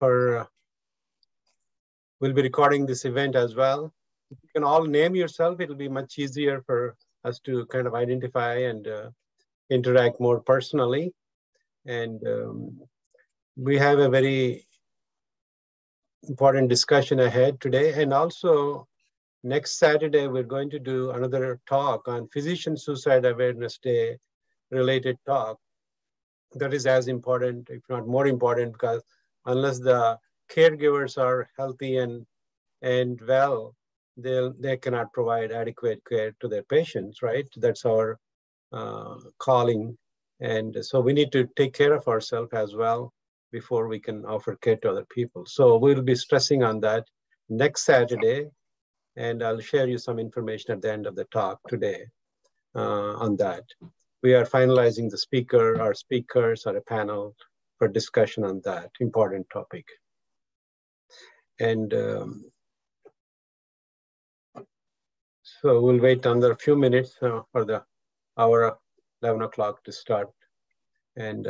we'll be recording this event as well. If you can all name yourself, it'll be much easier for us to kind of identify and interact more personally. And we have a very important discussion ahead today. And also next Saturday, we're going to do another talk on Physician Suicide Awareness Day related talk. That is as important, if not more important, because unless the caregivers are healthy and well, they cannot provide adequate care to their patients, right? That's our calling. And so we need to take care of ourselves as well before we can offer care to other people. So we'll be stressing on that next Saturday, and I'll share you some information at the end of the talk today on that. We are finalizing the speakers or a panel for discussion on that important topic. And so we'll wait another few minutes for the hour 11 o'clock to start. And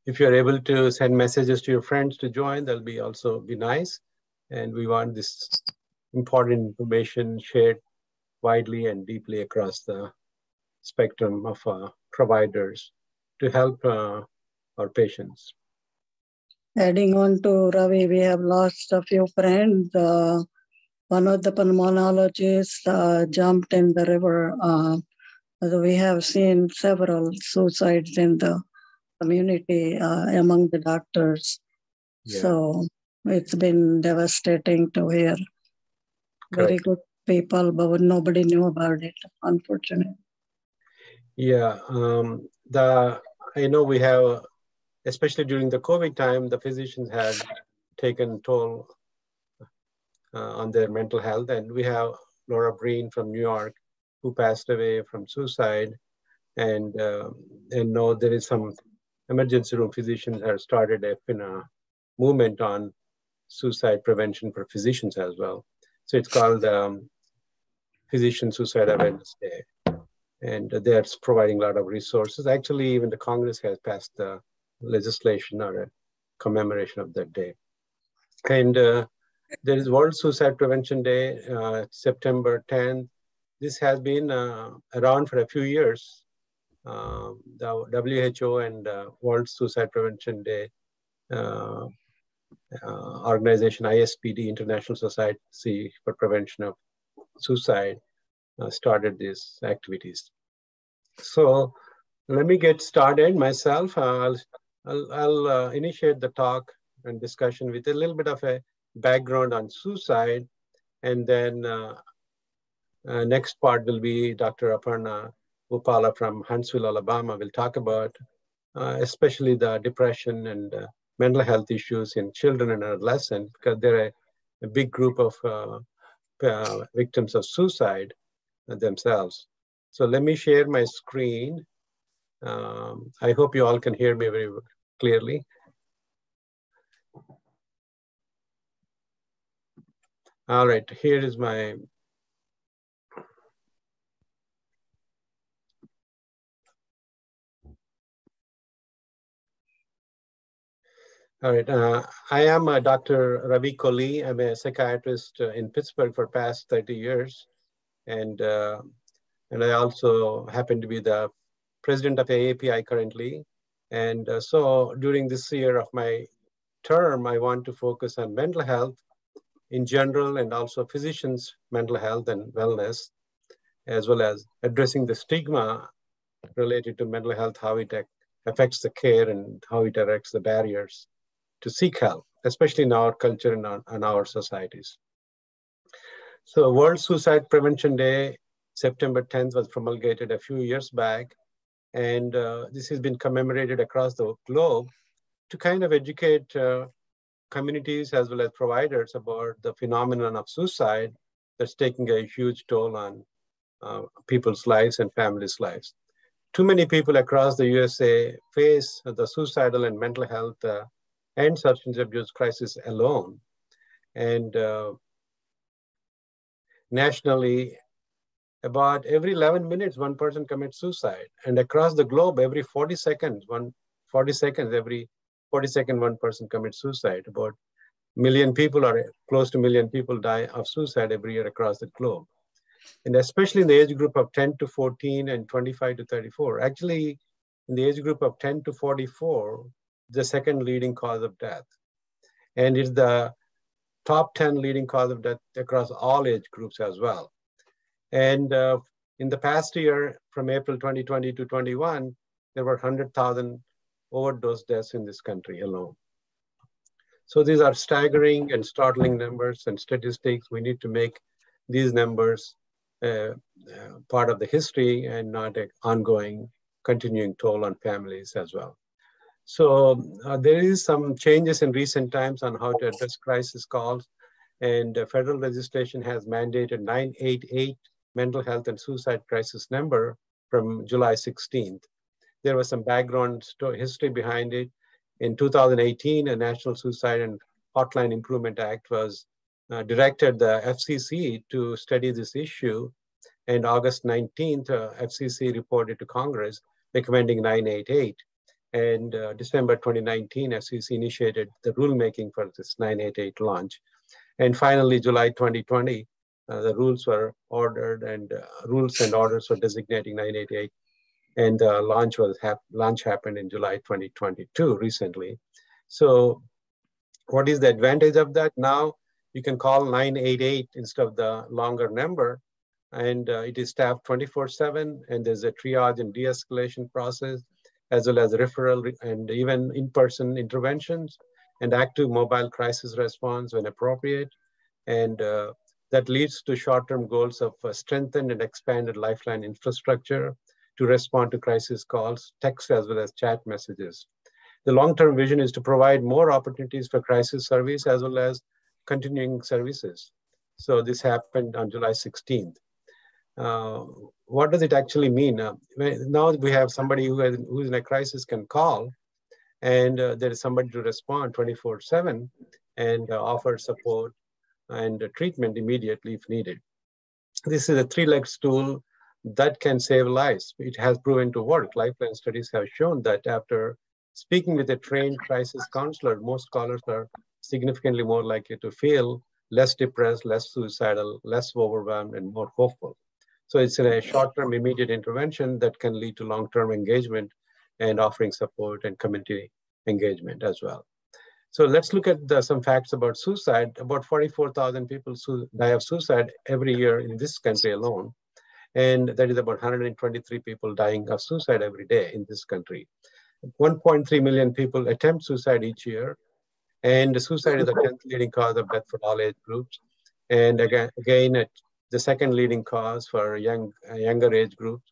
if you're able to send messages to your friends to join, that'll be also be nice. And we want this important information shared widely and deeply across the spectrum of providers to help our patients. Adding on to Ravi, we have lost a few friends. One of the pulmonologists jumped in the river. We have seen several suicides in the community among the doctors. Yeah. So it's been devastating to hear. Correct. Very good people, but nobody knew about it, unfortunately. Yeah, I know we have, especially during the COVID time, the physicians had taken toll on their mental health. And we have Laura Breen from New York, who passed away from suicide. And know there is some emergency room physicians have started a movement on suicide prevention for physicians as well. So it's called Physician Suicide Awareness Day. And they're providing a lot of resources. Actually, even the Congress has passed the legislation or a commemoration of that day. And there is World Suicide Prevention Day, September 10th. This has been around for a few years. The WHO and World Suicide Prevention Day organization, ISPD, International Society for Prevention of Suicide, started these activities. So let me get started myself. I'll initiate the talk and discussion with a little bit of a background on suicide. And then next part will be Dr. Aparna Upala from Huntsville, Alabama will talk about especially the depression and mental health issues in children and adolescents, because they're a big group of victims of suicide themselves. So let me share my screen. I hope you all can hear me very clearly. All right, here is my All right, I am Dr. Ravi Kohli. I'm a psychiatrist in Pittsburgh for past 30 years. And I also happen to be the president of AAPI currently. And so during this year of my term, I want to focus on mental health in general and also physicians' mental health and wellness, as well as addressing the stigma related to mental health, how it affects the care and how it affects the barriers to seek help, especially in our culture and in our societies. So World Suicide Prevention Day, September 10th, was promulgated a few years back. And this has been commemorated across the globe to kind of educate communities as well as providers about the phenomenon of suicide that's taking a huge toll on people's lives and families' lives. Too many people across the USA face the suicidal and mental health and substance abuse crisis alone. And nationally, about every 11 minutes, one person commits suicide. And across the globe, every 40 seconds, every 42nd, one person commits suicide. About million people or close to million people die of suicide every year across the globe. And especially in the age group of 10 to 14 and 25 to 34. Actually, in the age group of 10 to 44, the second leading cause of death. And it's the top 10 leading cause of death across all age groups as well. And in the past year, from April 2020 to 21, there were 100,000 overdose deaths in this country alone. So these are staggering and startling numbers and statistics. We need to make these numbers part of the history and not an ongoing, continuing toll on families as well. So there is some changes in recent times on how to address crisis calls, and federal legislation has mandated 988 mental health and suicide crisis number from July 16th. There was some background history behind it. In 2018, a National Suicide and Hotline Improvement Act was directed the FCC to study this issue. And August 19th, FCC reported to Congress recommending 988. And December 2019, FCC initiated the rulemaking for this 988 launch. And finally, July 2020, the rules were ordered and rules and orders for designating 988. And the launch happened in July 2022 recently. So what is the advantage of that? Now you can call 988 instead of the longer number, and it is staffed 24/7, and there's a triage and de-escalation process, as well as referral and even in-person interventions and active mobile crisis response when appropriate. And that leads to short-term goals of strengthened and expanded lifeline infrastructure to respond to crisis calls, text as well as chat messages. The long-term vision is to provide more opportunities for crisis service as well as continuing services. So this happened on July 16th. What does it actually mean? Now we have somebody who's in a crisis can call, and there is somebody to respond 24/7 and offer support and treatment immediately if needed. This is a three-legged stool that can save lives. It has proven to work. Lifeline studies have shown that after speaking with a trained crisis counselor, most callers are significantly more likely to feel less depressed, less suicidal, less overwhelmed, and more hopeful. So it's a short-term immediate intervention that can lead to long-term engagement and offering support and community engagement as well. So let's look at some facts about suicide. About 44,000 people die of suicide every year in this country alone. And that is about 123 people dying of suicide every day in this country. 1.3 million people attempt suicide each year. And suicide is the 10th leading cause of death for all age groups. And again the second leading cause for younger age groups.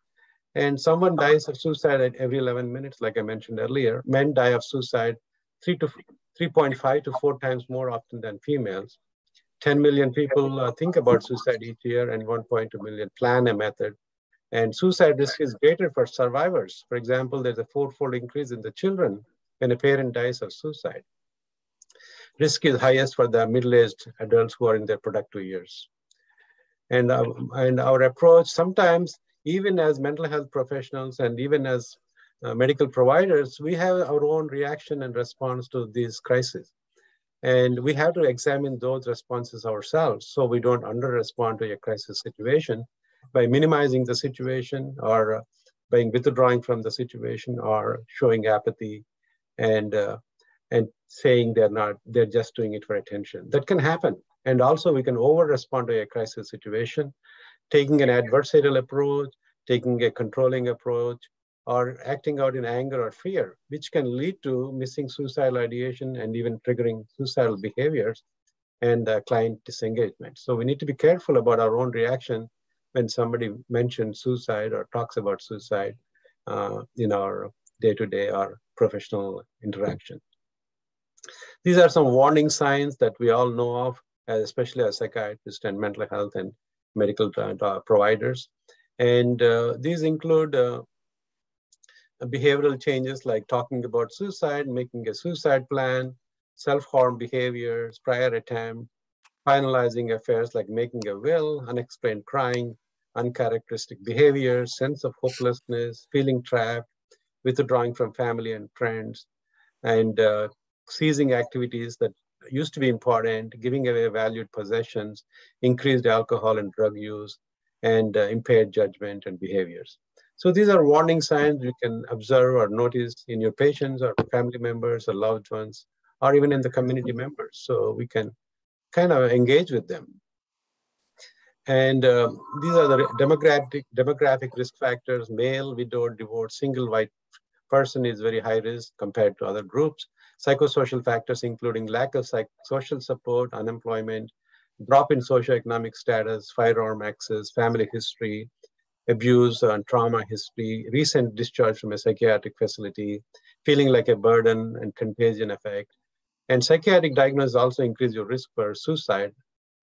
And someone dies of suicide at every 11 minutes, like I mentioned earlier. Men die of suicide 3.5 to 4 times more often than females. 10 million people think about suicide each year, and 1.2 million plan a method. And suicide risk is greater for survivors. For example, there's a 4-fold increase in the children when a parent dies of suicide. Risk is highest for the middle-aged adults who are in their productive years. And our approach, sometimes, even as mental health professionals and even as medical providers, we have our own reaction and response to these crises. And we have to examine those responses ourselves so we don't under-respond to a crisis situation by minimizing the situation or by withdrawing from the situation or showing apathy and saying they're just doing it for attention. That can happen. And also we can over-respond to a crisis situation, taking an adversarial approach, taking a controlling approach, or acting out in anger or fear, which can lead to missing suicidal ideation and even triggering suicidal behaviors and client disengagement. So we need to be careful about our own reaction when somebody mentions suicide or talks about suicide in our day-to-day or professional interaction. These are some warning signs that we all know of, especially as psychiatrists and mental health and medical providers. And these include behavioral changes like talking about suicide, making a suicide plan, self-harm behaviors, prior attempt, finalizing affairs like making a will, unexplained crying, uncharacteristic behaviors, sense of hopelessness, feeling trapped, withdrawing from family and friends, and seizing activities that used to be important, giving away valued possessions, increased alcohol and drug use, and impaired judgment and behaviors. So these are warning signs you can observe or notice in your patients or family members or loved ones, or even in the community members. So we can kind of engage with them. And these are the demographic risk factors: male, widowed, divorced, single white person is very high risk compared to other groups. Psychosocial factors including lack of social support, unemployment, drop in socioeconomic status, firearm access, family history, abuse and trauma history, recent discharge from a psychiatric facility, feeling like a burden and contagion effect. And psychiatric diagnosis also increase your risk for suicide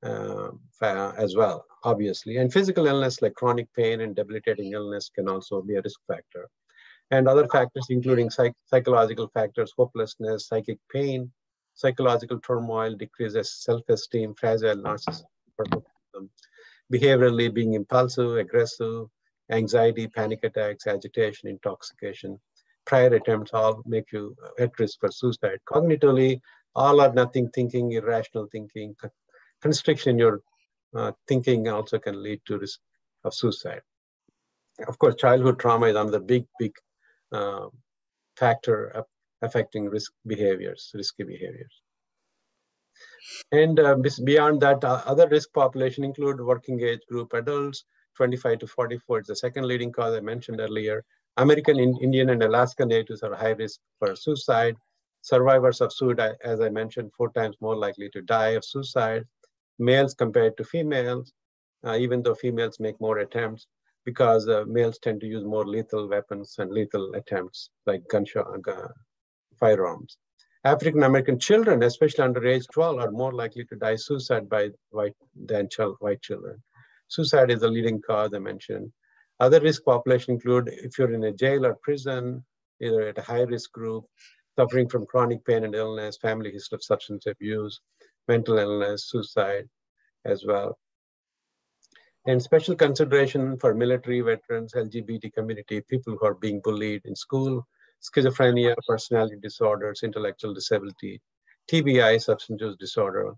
as well, obviously. And physical illness like chronic pain and debilitating illness can also be a risk factor. And other factors including psychological factors, hopelessness, psychic pain, psychological turmoil, decreases self-esteem, fragile narcissism, behaviorally being impulsive, aggressive, anxiety, panic attacks, agitation, intoxication, prior attempts all make you at risk for suicide. Cognitively, all or nothing thinking, irrational thinking, constriction in your thinking also can lead to risk of suicide. Of course, childhood trauma is another big factor affecting risky behaviors. And beyond that, other risk population include working age group adults, 25 to 44. It's the second leading cause I mentioned earlier. American Indian and Alaska Natives are high risk for suicide. Survivors of suicide, as I mentioned, 4 times more likely to die of suicide. Males compared to females, even though females make more attempts, because males tend to use more lethal weapons and lethal attempts like gunshot, firearms. African American children, especially under age 12, are more likely to die suicide by white children. Suicide is the leading cause I mentioned. Other risk population include if you're in a jail or prison, either at a high risk group, suffering from chronic pain and illness, family history of substance abuse, mental illness, suicide as well. And special consideration for military veterans, LGBT community, people who are being bullied in school, schizophrenia, personality disorders, intellectual disability, TBI, substance use disorder.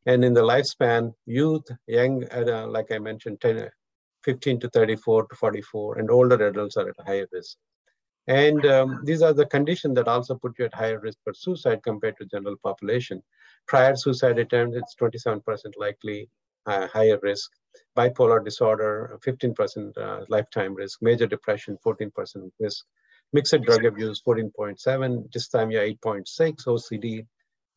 And in the lifespan, youth, young, like I mentioned, 15 to 34 to 44, and older adults are at higher risk. And these are the conditions that also put you at higher risk for suicide compared to general population. Prior suicide attempts, it's 27% likely, higher risk. Bipolar disorder, 15% lifetime risk. Major depression, 14% risk. Mixed drug abuse, 14.7. Dysthymia, 8.6. OCD,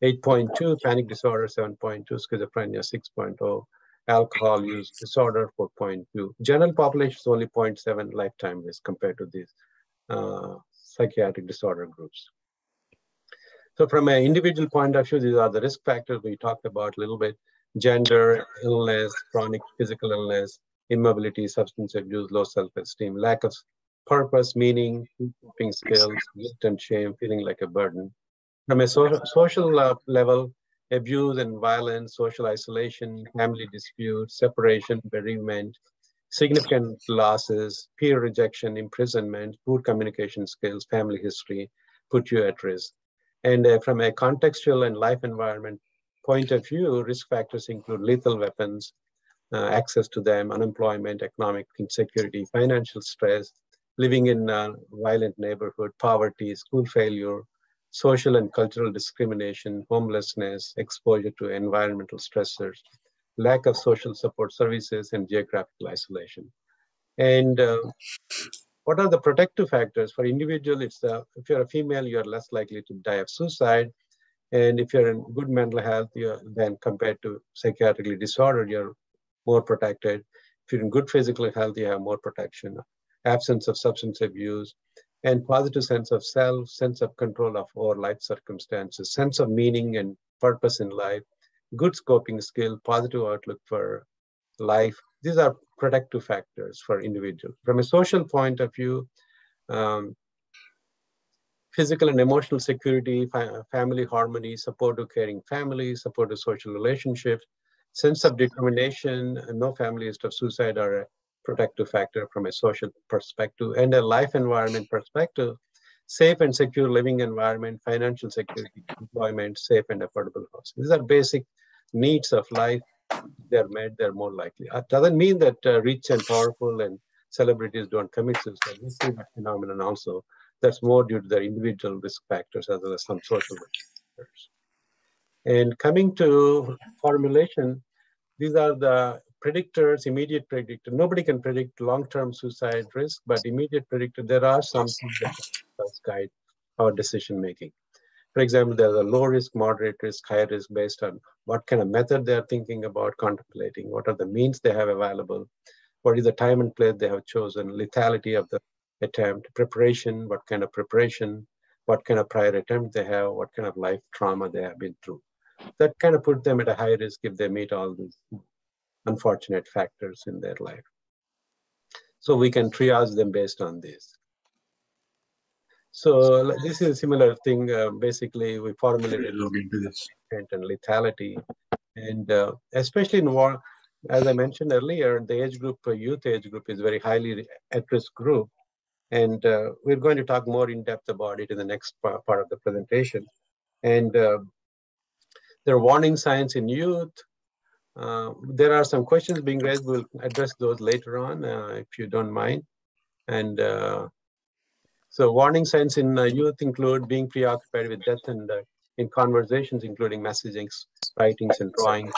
8.2. Panic disorder, 7.2. Schizophrenia, 6.0. Alcohol use disorder, 4.2. General population is only 0.7 lifetime risk compared to these psychiatric disorder groups. So from an individual point of view, these are the risk factors we talked about a little bit: gender, illness, chronic physical illness, immobility, substance abuse, low self-esteem, lack of purpose, meaning, coping skills, guilt and shame, feeling like a burden. From a social level, abuse and violence, social isolation, family disputes, separation, bereavement, significant losses, peer rejection, imprisonment, poor communication skills, family history put you at risk. And from a contextual and life environment point of view, risk factors include lethal weapons, access to them, unemployment, economic insecurity, financial stress, living in a violent neighborhood, poverty, school failure, social and cultural discrimination, homelessness, exposure to environmental stressors, lack of social support services, and geographical isolation. And what are the protective factors? For individual, it's if you're a female, you're less likely to die of suicide. And if you're in good mental health, then compared to psychiatrically disordered, you're more protected. If you're in good physical health, you have more protection. Absence of substance abuse, and positive sense of self, sense of control of our life circumstances, sense of meaning and purpose in life, good coping skill, positive outlook for life. These are protective factors for individuals. From a social point of view, physical and emotional security, family harmony, supportive caring family, supportive social relationships, sense of determination, no family history of suicide are a protective factor from a social perspective. And a life environment perspective, safe and secure living environment, financial security, employment, safe and affordable housing. These are basic needs of life. They're met, they're more likely. It doesn't mean that rich and powerful and celebrities don't commit suicide. We see that phenomenon also. That's more due to their individual risk factors as well as some social risk factors. And coming to formulation, these are the predictors, immediate predictor. Nobody can predict long-term suicide risk, but immediate predictor, there are some things that guide our decision making. For example, there's a low risk, moderate risk, high risk based on what kind of method they're thinking about contemplating, what are the means they have available, what is the time and place they have chosen, lethality of the attempt, preparation, what kind of preparation, what kind of prior attempt they have, what kind of life trauma they have been through. That kind of put them at a high risk if they meet all these unfortunate factors in their life. So we can triage them based on this. So this is a similar thing. Basically, we formulated and lethality, and especially in war, as I mentioned earlier, the age group, youth age group, is very highly at-risk group, and we're going to talk more in depth about it in the next part of the presentation. And there are warning signs in youth. There are some questions being raised. We'll address those later on, if you don't mind. And so warning signs in youth include being preoccupied with death and in conversations, including messagings, writings, and drawings,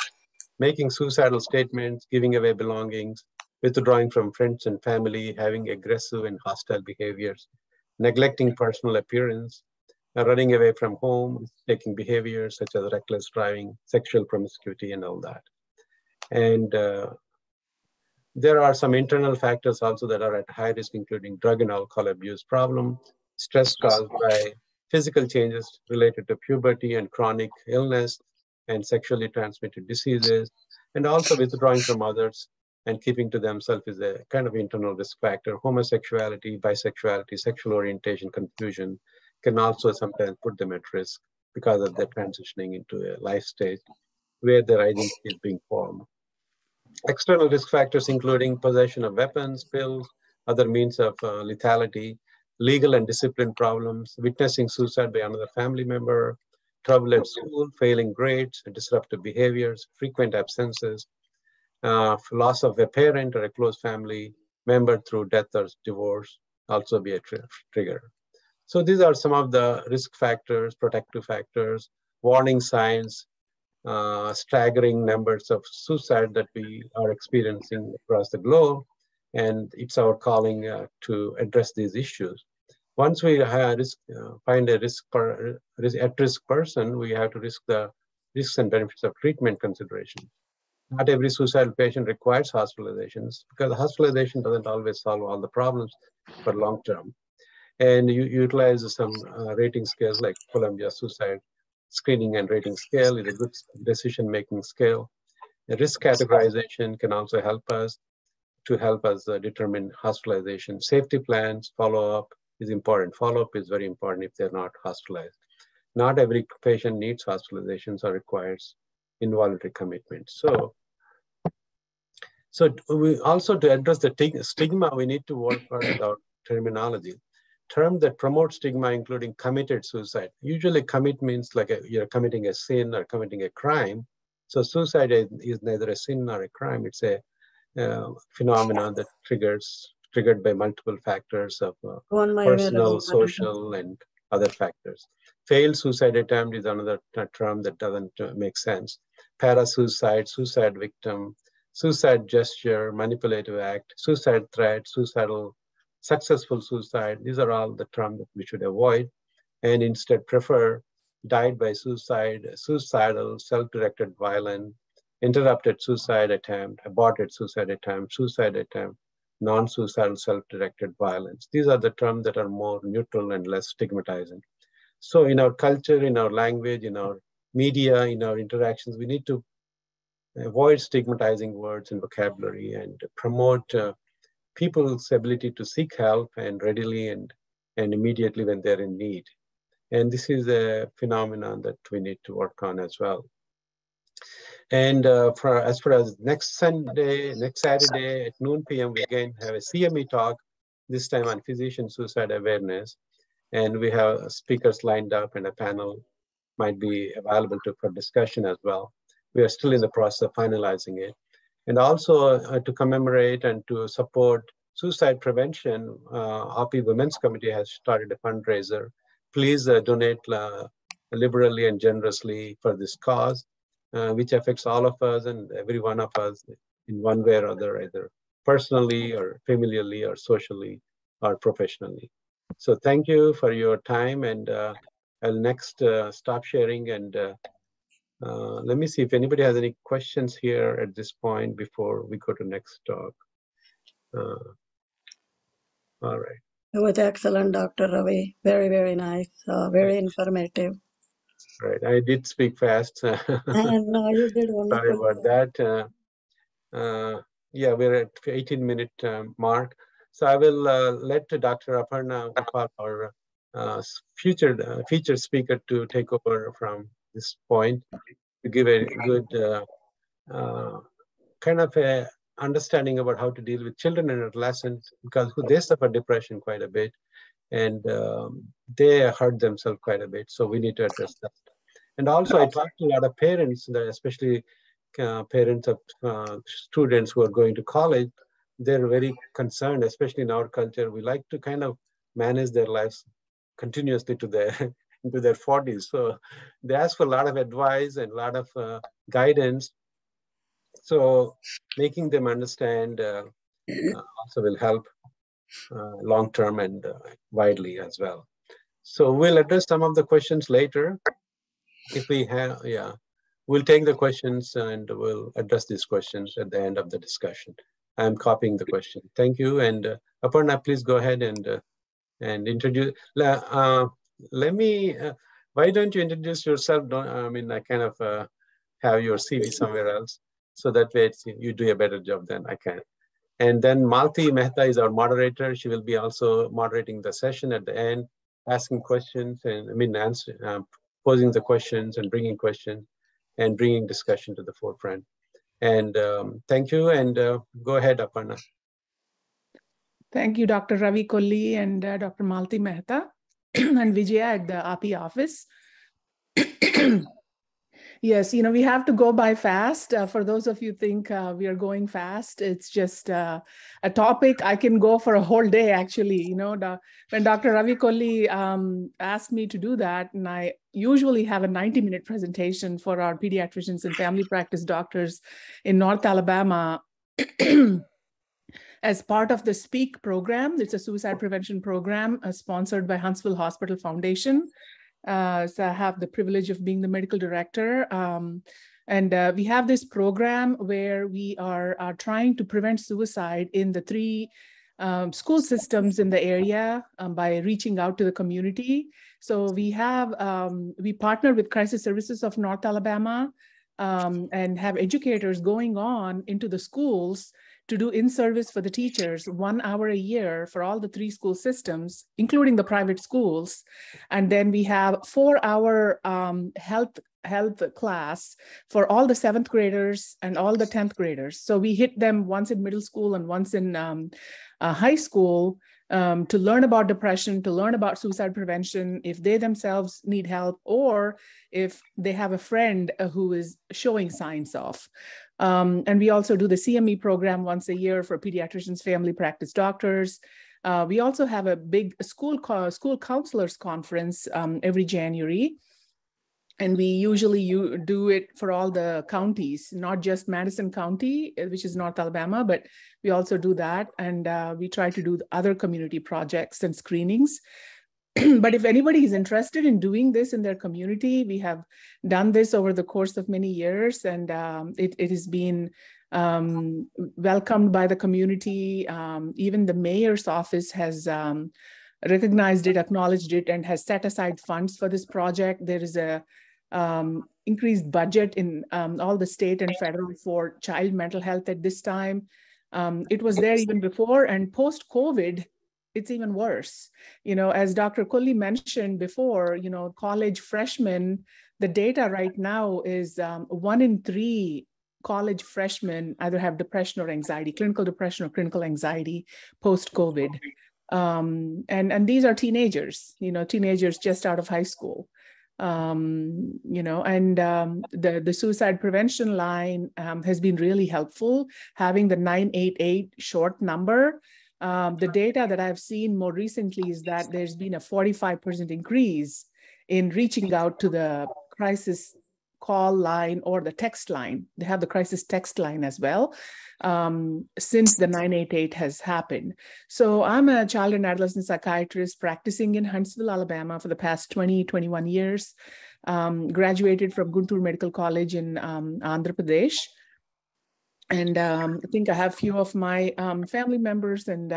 making suicidal statements, giving away belongings, withdrawing from friends and family, having aggressive and hostile behaviors, neglecting personal appearance, running away from home, taking behaviors such as reckless driving, sexual promiscuity, and all that. And there are some internal factors also that are at high risk, including drug and alcohol abuse problem, stress caused by physical changes related to puberty and chronic illness and sexually transmitted diseases, and also withdrawing from others and keeping to themselves is a kind of internal risk factor. Homosexuality, bisexuality, sexual orientation, confusion can also sometimes put them at risk because of their transitioning into a life stage where their identity is being formed. External risk factors including possession of weapons, pills, other means of lethality, legal and discipline problems, witnessing suicide by another family member, trouble at school, failing grades, disruptive behaviors, frequent absences, loss of a parent or a close family member through death or divorce, also be a trigger. So these are some of the risk factors, protective factors, warning signs, staggering numbers of suicide that we are experiencing across the globe. And it's our calling to address these issues. Once we find a at-risk person, we have to risk the risks and benefits of treatment consideration. Not every suicidal patient requires hospitalizations because hospitalization doesn't always solve all the problems for long term. And you utilize some rating scales like Columbia Suicide Screening and Rating Scale is a good decision-making scale. The risk categorization can also help us determine hospitalization. Safety plans, follow-up is important. Follow-up is very important if they're not hospitalized. Not every patient needs hospitalizations or requires involuntary commitment. So we also, to address the stigma, we need to work with our terminology. Term that promote stigma, including committed suicide. Usually commit means like you're committing a sin or committing a crime. So suicide is neither a sin nor a crime. It's a phenomenon that triggered by multiple factors of personal, social, and other factors. Failed suicide attempt is another term that doesn't make sense. Parasuicide, suicide victim, suicide gesture, manipulative act, suicide threat, suicidal, successful suicide. These are all the terms that we should avoid and instead prefer died by suicide, suicidal, self-directed violence, interrupted suicide attempt, aborted suicide attempt, non-suicidal self-directed violence. These are the terms that are more neutral and less stigmatizing. So in our culture, in our language, in our media, in our interactions, we need to avoid stigmatizing words and vocabulary and promote people's ability to seek help and readily and immediately when they're in need. And this is a phenomenon that we need to work on as well. And as far as next Saturday at noon p.m., we again have a CME talk, this time on physician suicide awareness. And we have speakers lined up, and a panel might be available for discussion as well. We are still in the process of finalizing it. And also to commemorate and to support suicide prevention, API Women's Committee has started a fundraiser. Please donate liberally and generously for this cause, which affects all of us and every one of us in one way or other, either personally or familially or socially or professionally. So thank you for your time, and I'll next stop sharing, and let me see if anybody has any questions here at this point before we go to next talk. All right. It was excellent, Dr. Ravi. Very, very nice. Very informative. Right. I did speak fast. And no, you did wonderful. Sorry about that. Yeah, we're at 18-minute mark. So I will let Dr. Aparna Gopal, our featured speaker, to take over from this point to give a good kind of a understanding about how to deal with children and adolescents, because they suffer depression quite a bit, and they hurt themselves quite a bit. So we need to address that. And also, I talked to a lot of parents, especially parents of students who are going to college. They're very concerned, especially in our culture. We like to kind of manage their lives continuously to their into their 40s. So they ask for a lot of advice and a lot of guidance. So making them understand also will help long-term and widely as well. So we'll address some of the questions later. If we have, yeah, we'll take the questions and we'll address these questions at the end of the discussion. I'm copying the question. Thank you. And Aparna, please go ahead and introduce. Let me, why don't you introduce yourself? I mean, I kind of have your CV somewhere else, so that way you do a better job than I can. And then Malti Mehta is our moderator. She will be also moderating the session at the end, asking questions and posing the questions and bringing questions and bringing discussion to the forefront. And thank you. And go ahead, Aparna. Thank you, Dr. Ravi Kolli and Dr. Malti Mehta and Vijaya at the API office. Yes, we have to go by fast. For those of you think we are going fast, it's just a topic I can go for a whole day, actually. When Dr. Ravi Kolli asked me to do that, and I usually have a 90-minute presentation for our pediatricians and family practice doctors in North Alabama, as part of the SPEAK program. It's a suicide prevention program sponsored by Huntsville Hospital Foundation. So I have the privilege of being the medical director. And we have this program where we are trying to prevent suicide in the 3 school systems in the area by reaching out to the community. So we partner with Crisis Services of North Alabama and have educators going on into the schools to do in-service for the teachers 1 hour a year for all the 3 school systems, including the private schools. And then we have 4-hour health class for all the 7th graders and all the 10th graders. So we hit them once in middle school and once in high school to learn about depression, to learn about suicide prevention, if they themselves need help, or if they have a friend who is showing signs of. And we also do the CME program once a year for pediatricians, family practice doctors. We also have a big school counselors conference every January. And we usually do it for all the counties, not just Madison County, which is North Alabama, but we also do that. And we try to do other community projects and screenings. But if anybody is interested in doing this in their community, we have done this over the course of many years, and it has been welcomed by the community. Even the mayor's office has recognized it, acknowledged it, and has set aside funds for this project. There is a increased budget in all the state and federal for child mental health at this time. It was there even before, and post-COVID, it's even worse. As Dr. Kolli mentioned before, college freshmen, the data right now is 1 in 3 college freshmen either have depression or anxiety, clinical depression or clinical anxiety post-COVID. And these are teenagers, teenagers just out of high school. And the suicide prevention line has been really helpful, having the 988 short number. The data that I've seen more recently is that there's been a 45% increase in reaching out to the crisis call line or the text line. They have the crisis text line as well, since the 988 has happened. So I'm a child and adolescent psychiatrist practicing in Huntsville, Alabama for the past 21 years. Graduated from Guntur Medical College in Andhra Pradesh. And I think I have a few of my family members and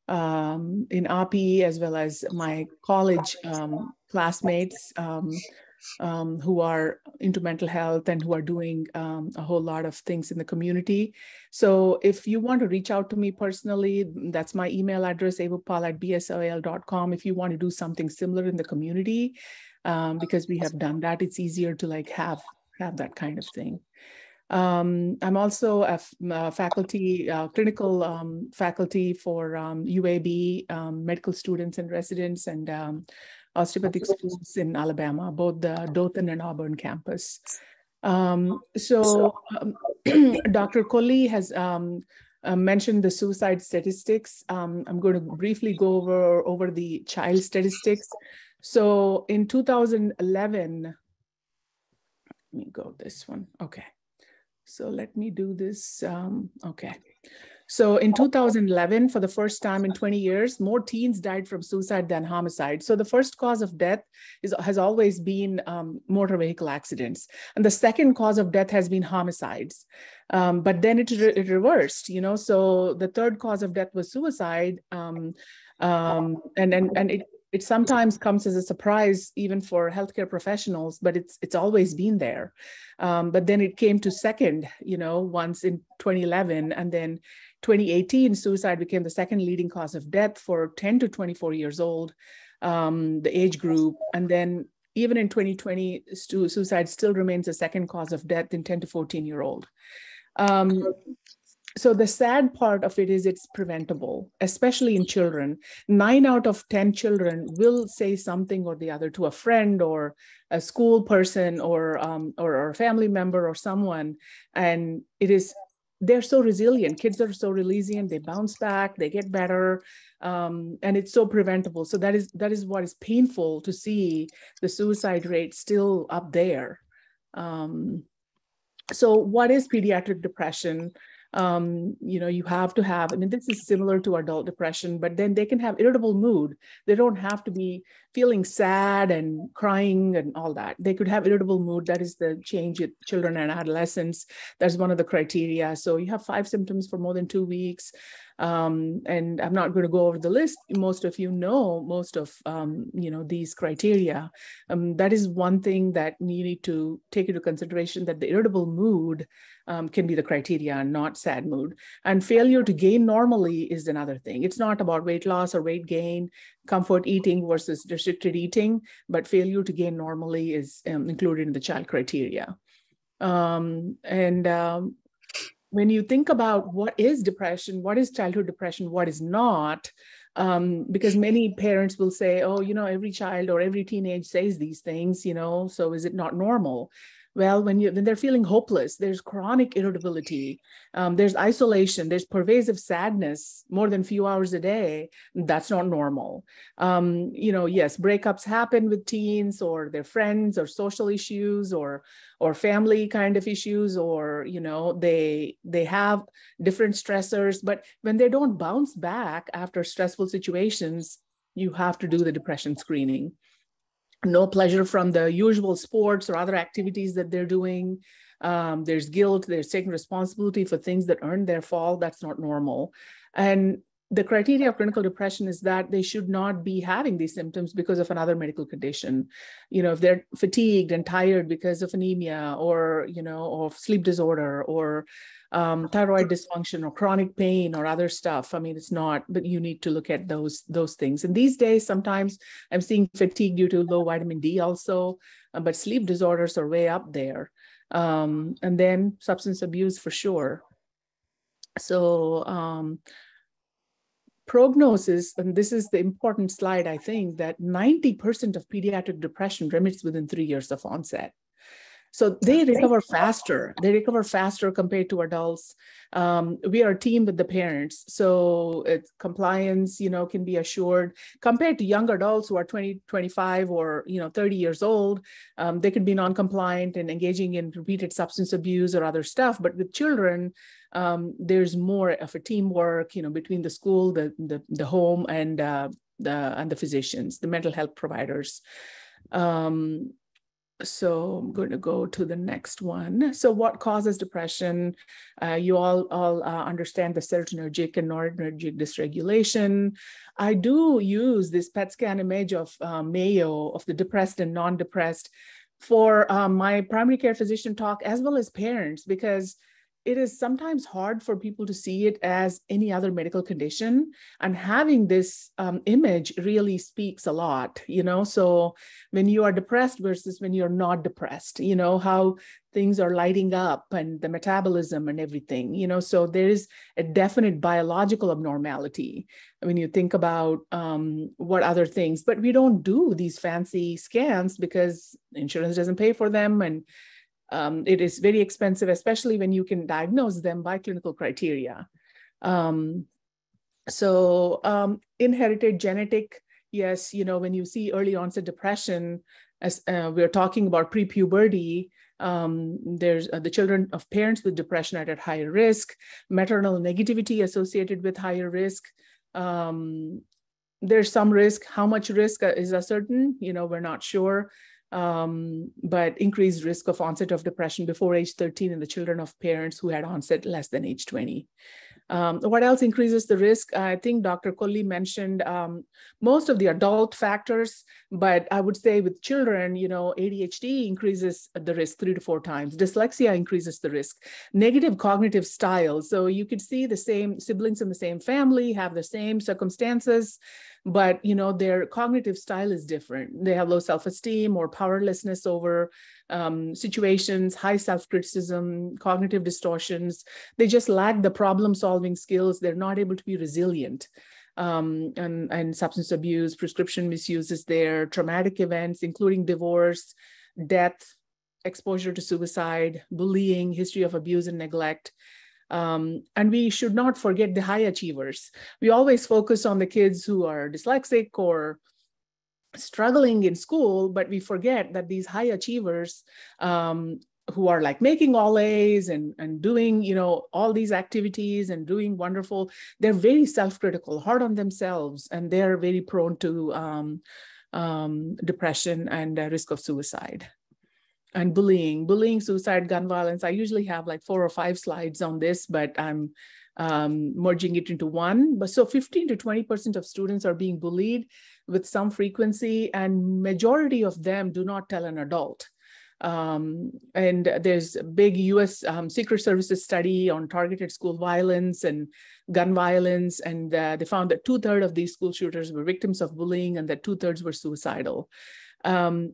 in API, as well as my college classmates who are into mental health and who are doing a whole lot of things in the community. So if you want to reach out to me personally, that's my email address, avupal@bsol.com. If you want to do something similar in the community, because we have done that, it's easier to like have that kind of thing. I'm also a faculty, clinical faculty for UAB medical students and residents and osteopathic schools in Alabama, both the Dothan and Auburn campus. Dr. Coley has mentioned the suicide statistics. I'm going to briefly go over the child statistics. So in 2011, let me go this one. Okay. So let me do this. Okay. So in 2011, for the first time in 20 years, more teens died from suicide than homicide. So the first cause of death has always been motor vehicle accidents. And the second cause of death has been homicides. But then it reversed, so the third cause of death was suicide. It sometimes comes as a surprise even for healthcare professionals, but it's always been there. But then it came to second, once in 2011, and then 2018, suicide became the second leading cause of death for 10 to 24 years old, the age group. And then even in 2020, suicide still remains the second cause of death in 10 to 14-year-old. So the sad part of it is it's preventable, especially in children. 9 out of 10 children will say something or the other to a friend or a school person or a family member or someone. And they're so resilient. Kids are so resilient. They bounce back, they get better. And it's so preventable. So that is what is painful to see, the suicide rate still up there. So what is pediatric depression? You have to have, this is similar to adult depression, but then they can have irritable mood. They don't have to be feeling sad and crying and all that. They could have irritable mood. That is the change in children and adolescents. That's one of the criteria. So you have 5 symptoms for more than 2 weeks. And I'm not going to go over the list. Most of you know most of these criteria. That is one thing that you need to take into consideration, that the irritable mood can be the criteria, not sad mood. And failure to gain normally is another thing. It's not about weight loss or weight gain, comfort eating versus restricted eating, but failure to gain normally is included in the child criteria. When you think about what is depression, what is childhood depression, what is not, because many parents will say, oh, every child or every teenage says these things, so is it not normal? Well, when they're feeling hopeless, there's chronic irritability, there's isolation, there's pervasive sadness more than a few hours a day. That's not normal. Yes, breakups happen with teens or their friends or social issues or family kind of issues, or, they have different stressors, but when they don't bounce back after stressful situations, you have to do the depression screening. No pleasure from the usual sports or other activities that they're doing. There's guilt, there's taking responsibility for things that earned their fall. That's not normal. And the criteria of clinical depression is that they should not be having these symptoms because of another medical condition. If they're fatigued and tired because of anemia or, or sleep disorder or thyroid dysfunction or chronic pain or other stuff. It's not, but you need to look at those things. And these days, sometimes I'm seeing fatigue due to low vitamin D also, but sleep disorders are way up there. And then substance abuse for sure. So prognosis, and this is the important slide, I think, that 90% of pediatric depression remits within 3 years of onset. So they recover faster. They recover faster compared to adults. We are a team with the parents. So compliance, can be assured compared to young adults who are 20, 25 or, 30 years old. They could be non-compliant and engaging in repeated substance abuse or other stuff. But with children, there's more of a teamwork, between the school, the home, and the physicians, the mental health providers. So I'm going to go to the next one. So what causes depression? You all understand the serotonergic and noradrenergic dysregulation. I do use this PET scan image of Mayo of the depressed and non-depressed for my primary care physician talk, as well as parents, because it is sometimes hard for people to see it as any other medical condition. And having this image really speaks a lot, So when you are depressed versus when you're not depressed, how things are lighting up and the metabolism and everything, So there is a definite biological abnormality when you think about what other things. But we don't do these fancy scans because insurance doesn't pay for them. And it is very expensive, especially when you can diagnose them by clinical criteria. Inherited genetic, yes, when you see early onset depression, as we're talking about pre-puberty, there's the children of parents with depression are at higher risk, maternal negativity associated with higher risk. There's some risk. How much risk is uncertain? We're not sure. But increased risk of onset of depression before age 13 in the children of parents who had onset less than age 20. What else increases the risk? I think Dr. Kohli mentioned most of the adult factors, but I would say with children, ADHD increases the risk 3 to 4 times. Dyslexia increases the risk. Negative cognitive styles. So you could see the same siblings in the same family have the same circumstances, but their cognitive style is different. They have low self-esteem or powerlessness over situations, high self-criticism, cognitive distortions. They just lack the problem-solving skills. They're not able to be resilient. And substance abuse, prescription misuse is there, traumatic events, including divorce, death, exposure to suicide, bullying, history of abuse and neglect. And we should not forget the high achievers. We always focus on the kids who are dyslexic or struggling in school, but we forget that these high achievers who are like making all A's and doing, all these activities and doing wonderful, they're very self-critical, hard on themselves, and they're very prone to depression and risk of suicide. And bullying, suicide, gun violence. I usually have like 4 or 5 slides on this, but I'm merging it into one. But so 15 to 20% of students are being bullied with some frequency, and majority of them do not tell an adult. And there's a big US Secret Services study on targeted school violence and gun violence. And they found that 2/3 of these school shooters were victims of bullying and that 2/3 were suicidal. And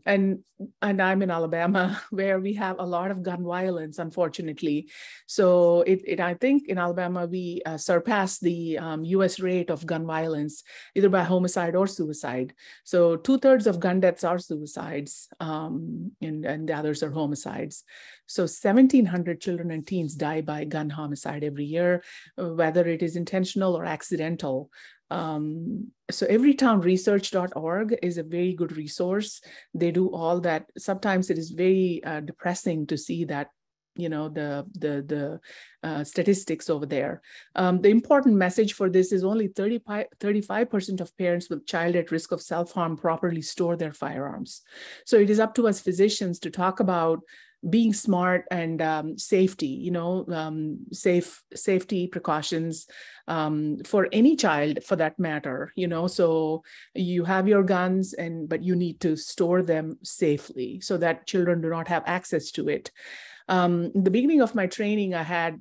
I'm in Alabama, where we have a lot of gun violence, unfortunately. So I think in Alabama, we surpass the US rate of gun violence, either by homicide or suicide. So 2/3 of gun deaths are suicides, and the others are homicides. So 1,700 children and teens die by gun homicide every year, whether it is intentional or accidental. So everytownresearch.org is a very good resource. They do all that. Sometimes it is very depressing to see that, the statistics over there. The important message for this is only 35% of parents with child at risk of self-harm properly store their firearms. So it is up to us physicians to talk about being smart and safety, safety precautions for any child, for that matter. So you have your guns, but you need to store them safely so that children do not have access to it. In the beginning of my training, I had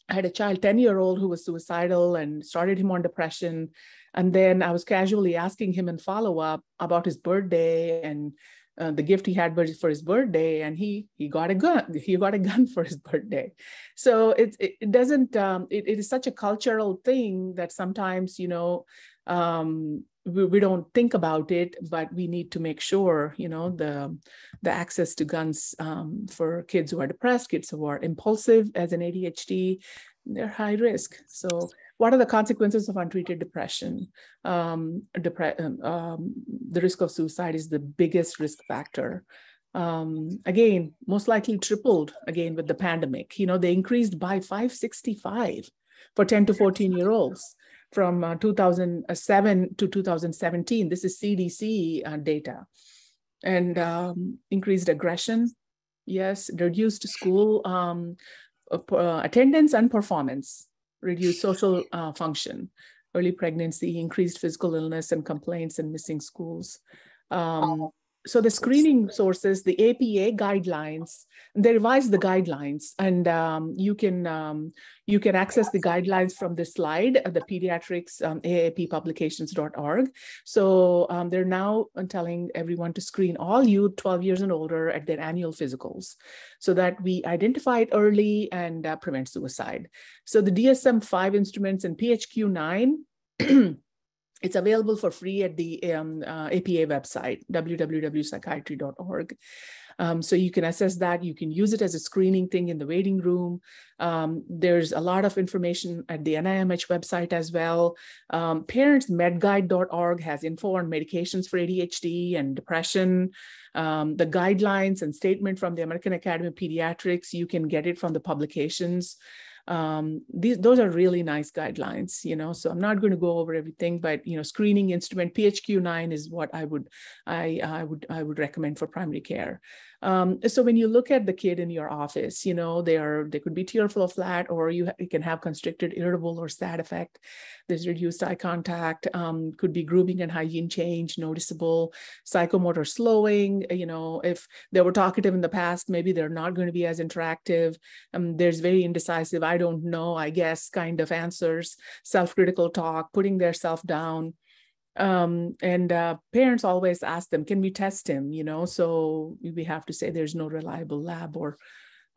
a child, 10-year-old, who was suicidal and started him on depression. And then I was casually asking him in follow-up about his birthday and the gift he had for his birthday, and he got a gun. He got a gun for his birthday. So it doesn't. It is such a cultural thing that sometimes, you know, we don't think about it, but we need to make sure, you know, the access to guns for kids who are depressed, kids who are impulsive as an ADHD, they're high risk. So what are the consequences of untreated depression? The risk of suicide is the biggest risk factor. Again, most likely tripled again with the pandemic. You know, they increased by 565 for 10 to 14-year-olds from 2007 to 2017. This is CDC data. And increased aggression, yes, reduced school attendance and performance, reduced social function, early pregnancy, increased physical illness and complaints and missing schools. So the screening sources, the APA guidelines, they revised the guidelines, and you can access the guidelines from this slide at the pediatrics AAPpublications.org. So they're now telling everyone to screen all youth 12 years and older at their annual physicals, so that we identify it early and prevent suicide. So the DSM-5 instruments and PHQ-9. It's available for free at the APA website, www.psychiatry.org. So you can assess that. You can use it as a screening thing in the waiting room. There's a lot of information at the NIMH website as well. ParentsMedGuide.org has info on medications for ADHD and depression. The guidelines and statement from the American Academy of Pediatrics, you can get it from the publications. Those are really nice guidelines, you know, so I'm not going to go over everything, but, you know, screening instrument PHQ-9 is what I would recommend for primary care. So when you look at the kid in your office, you know, they could be tearful or flat, or you can have constricted, irritable, or sad affect. There's reduced eye contact, could be grooming and hygiene change, noticeable, psychomotor slowing. You know, if they were talkative in the past, maybe they're not going to be as interactive. There's very indecisive, I don't know, I guess, kind of answers, self-critical talk, putting their self down. Parents always ask them, can we test him? You know, so we have to say there's no reliable lab or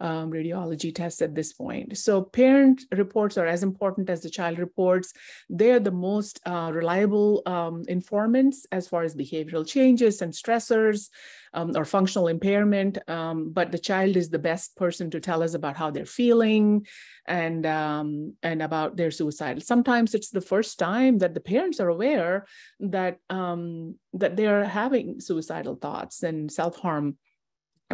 radiology tests at this point. So parent reports are as important as the child reports. They're the most reliable informants as far as behavioral changes and stressors or functional impairment. But the child is the best person to tell us about how they're feeling and about their suicide. Sometimes it's the first time that the parents are aware that that they're having suicidal thoughts and self-harm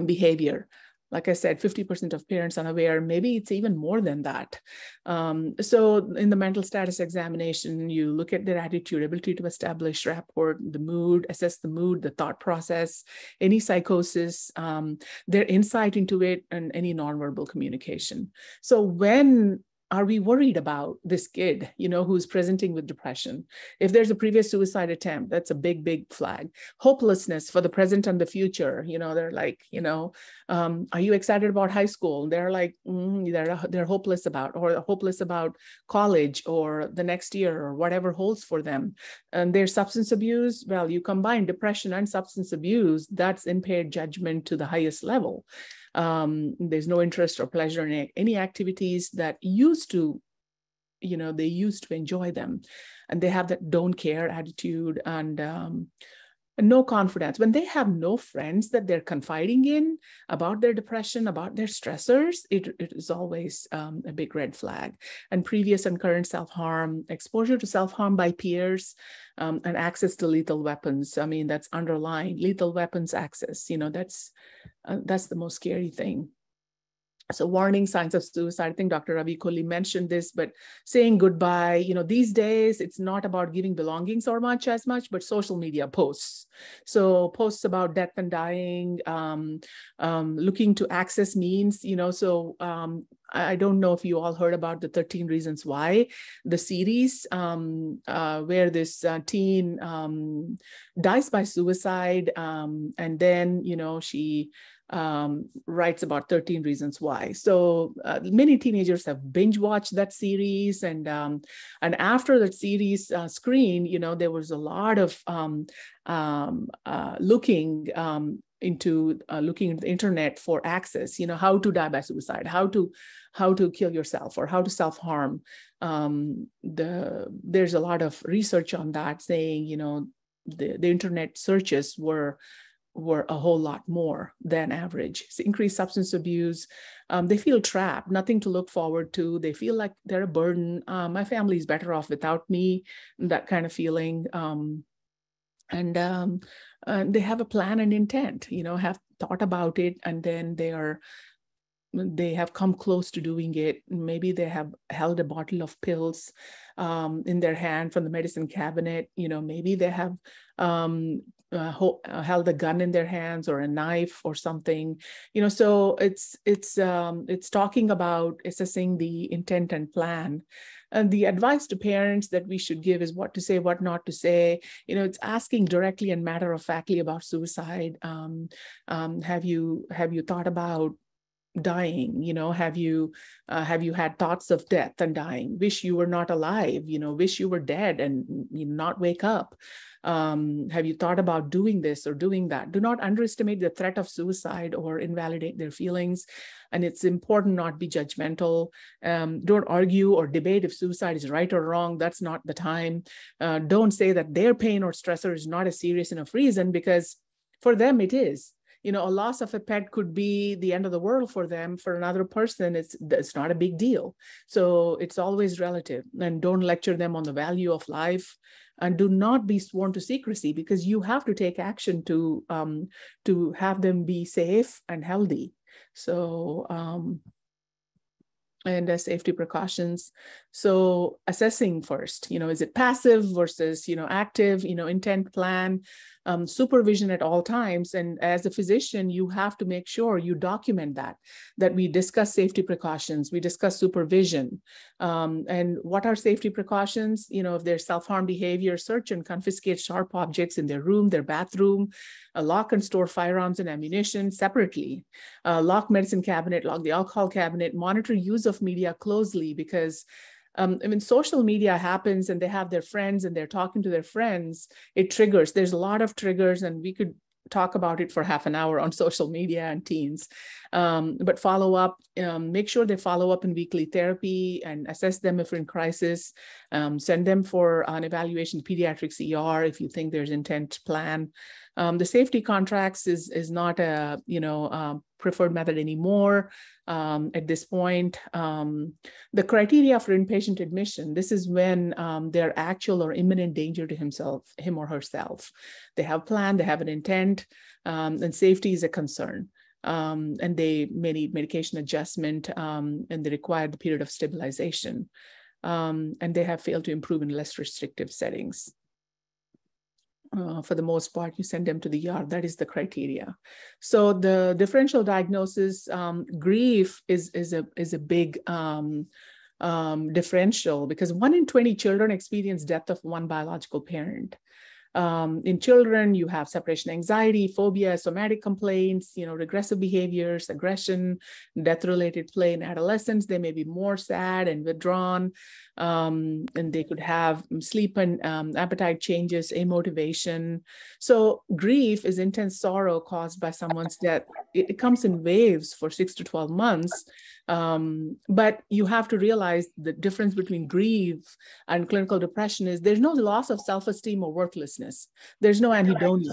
behavior. Like I said, 50% of parents unaware, maybe it's even more than that. So in the mental status examination, you look at their attitude, ability to establish rapport, the mood, assess the mood, the thought process, any psychosis, their insight into it, and any nonverbal communication. So when are we worried about this kid, you know, who's presenting with depression? If there's a previous suicide attempt, that's a big, big flag. Hopelessness for the present and the future. You know, they're like, you know, are you excited about high school? They're like, they're hopeless about, or hopeless about college or the next year or whatever holds for them. And their substance abuse, well, you combine depression and substance abuse, that's impaired judgment to the highest level. There's no interest or pleasure in any activities that used to, you know, they used to enjoy them. And they have that don't care attitude and no confidence. When they have no friends that they're confiding in about their depression, about their stressors, it is always a big red flag. And previous and current self-harm, exposure to self-harm by peers, and access to lethal weapons. I mean, that's underlying lethal weapons access. You know, that's the most scary thing. So warning signs of suicide, I think Dr. Ravi Kohli mentioned this, but saying goodbye, you know, these days, it's not about giving belongings or as much, but social media posts. So posts about death and dying, looking to access means, you know, so I don't know if you all heard about the 13 Reasons Why, the series where this teen dies by suicide. And then, you know, she writes about 13 reasons why. So many teenagers have binge watched that series, and after that series screen, you know, there was a lot of looking into looking at the internet for access, how to die by suicide, how to kill yourself or how to self-harm. There's a lot of research on that saying, the internet searches were a whole lot more than average. So increased substance abuse. They feel trapped, nothing to look forward to. They feel like they're a burden. My family is better off without me, that kind of feeling. And they have a plan and intent, have thought about it, and then they have come close to doing it. Maybe they have held a bottle of pills in their hand from the medicine cabinet. Maybe they have held a gun in their hands or a knife or something. So it's talking about assessing the intent and plan. And the advice to parents that we should give is what to say, what not to say. It's asking directly and matter-of-factly about suicide. Have you thought about dying? Have you had thoughts of death and dying? Wish you were not alive, wish you were dead and not wake up. Have you thought about doing this or doing that? Do not underestimate the threat of suicide or invalidate their feelings. And it's important not to be judgmental. Don't argue or debate if suicide is right or wrong. That's not the time. Don't say that their pain or stressor is not a serious enough reason, because for them it is. A loss of a pet could be the end of the world for them. For another person, it's not a big deal. So it's always relative. And don't lecture them on the value of life. And do not be sworn to secrecy, because you have to take action to have them be safe and healthy. So, and safety precautions. So assessing first, is it passive versus, active, intent, plan, supervision at all times. And as a physician, you have to make sure you document that we discuss safety precautions, we discuss supervision. And what are safety precautions? If there's self-harm behavior, search and confiscate sharp objects in their room, their bathroom, lock and store firearms and ammunition separately, lock medicine cabinet, lock the alcohol cabinet, monitor use of media closely, because social media happens and they have their friends and they're talking to their friends, it triggers. There's a lot of triggers, and we could talk about it for half an hour on social media and teens. But follow up, make sure they follow up in weekly therapy and assess them if in crisis. Send them for an evaluation, pediatrics ER if you think there's intent, plan. The safety contracts is not a preferred method anymore at this point. The criteria for inpatient admission, this is when they're actual or imminent danger to him or herself. They have plan, they have an intent, and safety is a concern. And they may need medication adjustment, and they require the period of stabilization. And they have failed to improve in less restrictive settings. For the most part, you send them to the ER. That is the criteria. So the differential diagnosis, grief is a big differential, because 1 in 20 children experience death of one biological parent. In children, you have separation anxiety, phobia, somatic complaints, regressive behaviors, aggression, death-related play. In adolescents, they may be more sad and withdrawn, and they could have sleep and appetite changes, amotivation. So grief is intense sorrow caused by someone's death. It comes in waves for 6 to 12 months. But you have to realize the difference between grief and clinical depression is there's no loss of self-esteem or worthlessness. There's no anhedonia.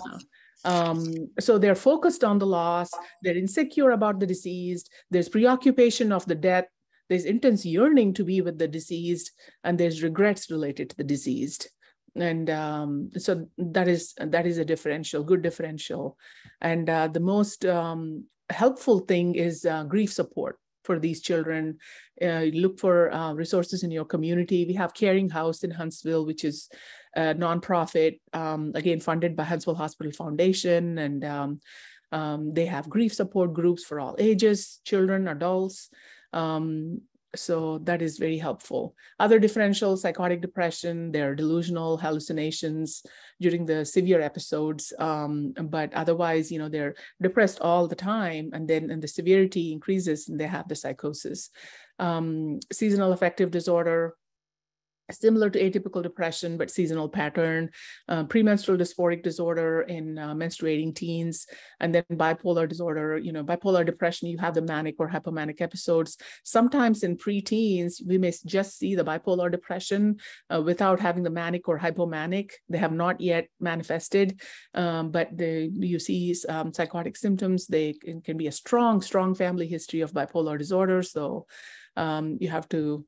So they're focused on the loss. They're insecure about the deceased. There's preoccupation of the death. There's intense yearning to be with the deceased, and there's regrets related to the deceased. And so that is a differential, good differential. And the most helpful thing is grief support for these children. Look for resources in your community. We have Caring House in Huntsville, which is a nonprofit, again, funded by Huntsville Hospital Foundation. And they have grief support groups for all ages, children, adults. So that is very helpful. Other differential, psychotic depression, they're delusional hallucinations during the severe episodes, but otherwise, they're depressed all the time, and the severity increases and they have the psychosis. Seasonal affective disorder, similar to atypical depression, but seasonal pattern, premenstrual dysphoric disorder in menstruating teens, and then bipolar disorder. Bipolar depression, you have the manic or hypomanic episodes. Sometimes in preteens, we may just see the bipolar depression without having the manic or hypomanic. They have not yet manifested, but you see psychotic symptoms. They can be a strong family history of bipolar disorder. So you have to,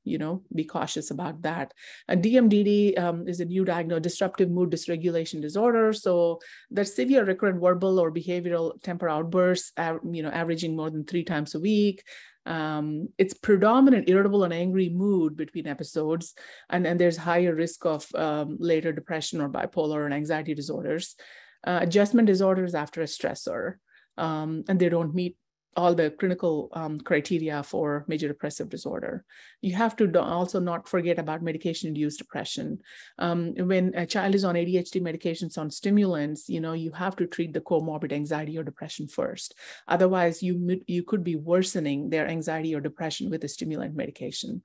be cautious about that. DMDD is a new diagnosed disruptive mood dysregulation disorder. So there's severe recurrent verbal or behavioral temper outbursts, averaging more than 3 times a week. It's predominant irritable and angry mood between episodes, and there's higher risk of later depression or bipolar and anxiety disorders. Adjustment disorders after a stressor, and they don't meet all the clinical criteria for major depressive disorder. You have to also not forget about medication-induced depression. When a child is on ADHD medications, on stimulants, you have to treat the comorbid anxiety or depression first. Otherwise, you could be worsening their anxiety or depression with a stimulant medication.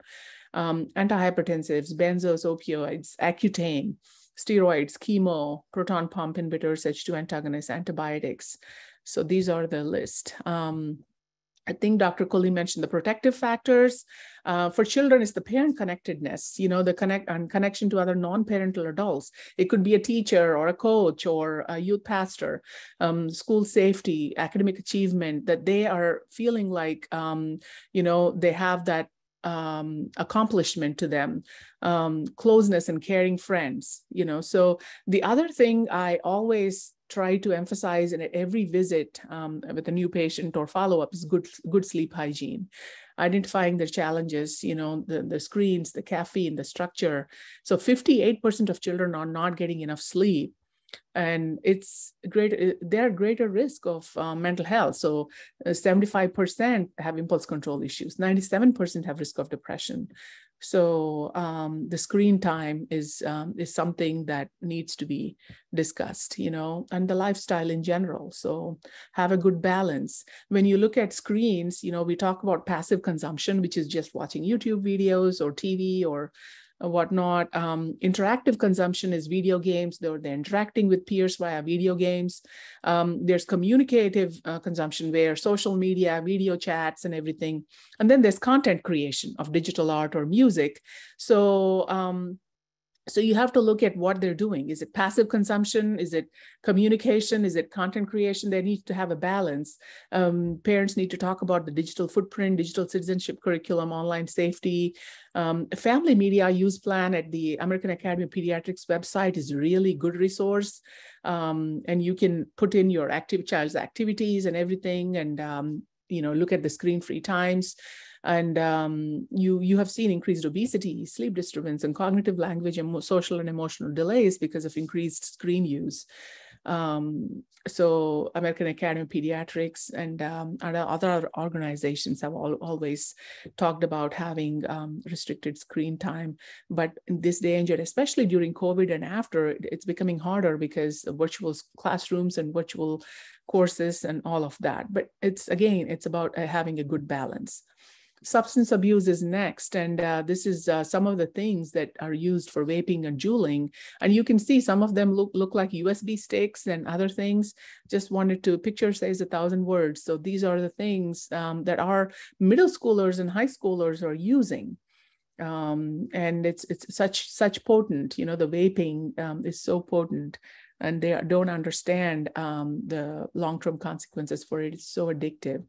Antihypertensives, benzos, opioids, Accutane, steroids, chemo, proton pump inhibitors, H2 antagonists, antibiotics. So these are the list. I think Dr. Coley mentioned the protective factors. For children, it's the parent connectedness, the connection to other non-parental adults. It could be a teacher or a coach or a youth pastor, school safety, academic achievement, that they are feeling like, they have that accomplishment to them, closeness and caring friends, So the other thing I always try to emphasize in every visit with a new patient or follow-up is good sleep hygiene, identifying the challenges, the screens, the caffeine, the structure. So 58% of children are not getting enough sleep. And they're greater risk of mental health. So 75% have impulse control issues, 97% have risk of depression. So the screen time is something that needs to be discussed, and the lifestyle in general. So have a good balance. When you look at screens, we talk about passive consumption, which is just watching YouTube videos or TV or whatnot. Interactive consumption is video games. They're interacting with peers via video games. There's communicative consumption where social media, video chats and everything. And then there's content creation of digital art or music. So you have to look at what they're doing. Is it passive consumption? Is it communication? Is it content creation? They need to have a balance. Parents need to talk about the digital footprint, digital citizenship curriculum, online safety. Family media use plan at the American Academy of Pediatrics website is a really good resource. And you can put in your child's activities and everything, and look at the screen-free times. And you have seen increased obesity, sleep disturbance, and cognitive language and social and emotional delays because of increased screen use. So American Academy of Pediatrics and other organizations have always talked about having restricted screen time. But in this day and age, especially during COVID and after, it's becoming harder because of virtual classrooms and virtual courses and all of that. But it's about having a good balance. Substance abuse is next, and this is some of the things that are used for vaping and juuling. And you can see some of them look like USB sticks and other things. Just wanted to, picture says 1,000 words. So these are the things that our middle schoolers and high schoolers are using. And it's such potent, the vaping is so potent, and they don't understand the long-term consequences for it. It's so addictive.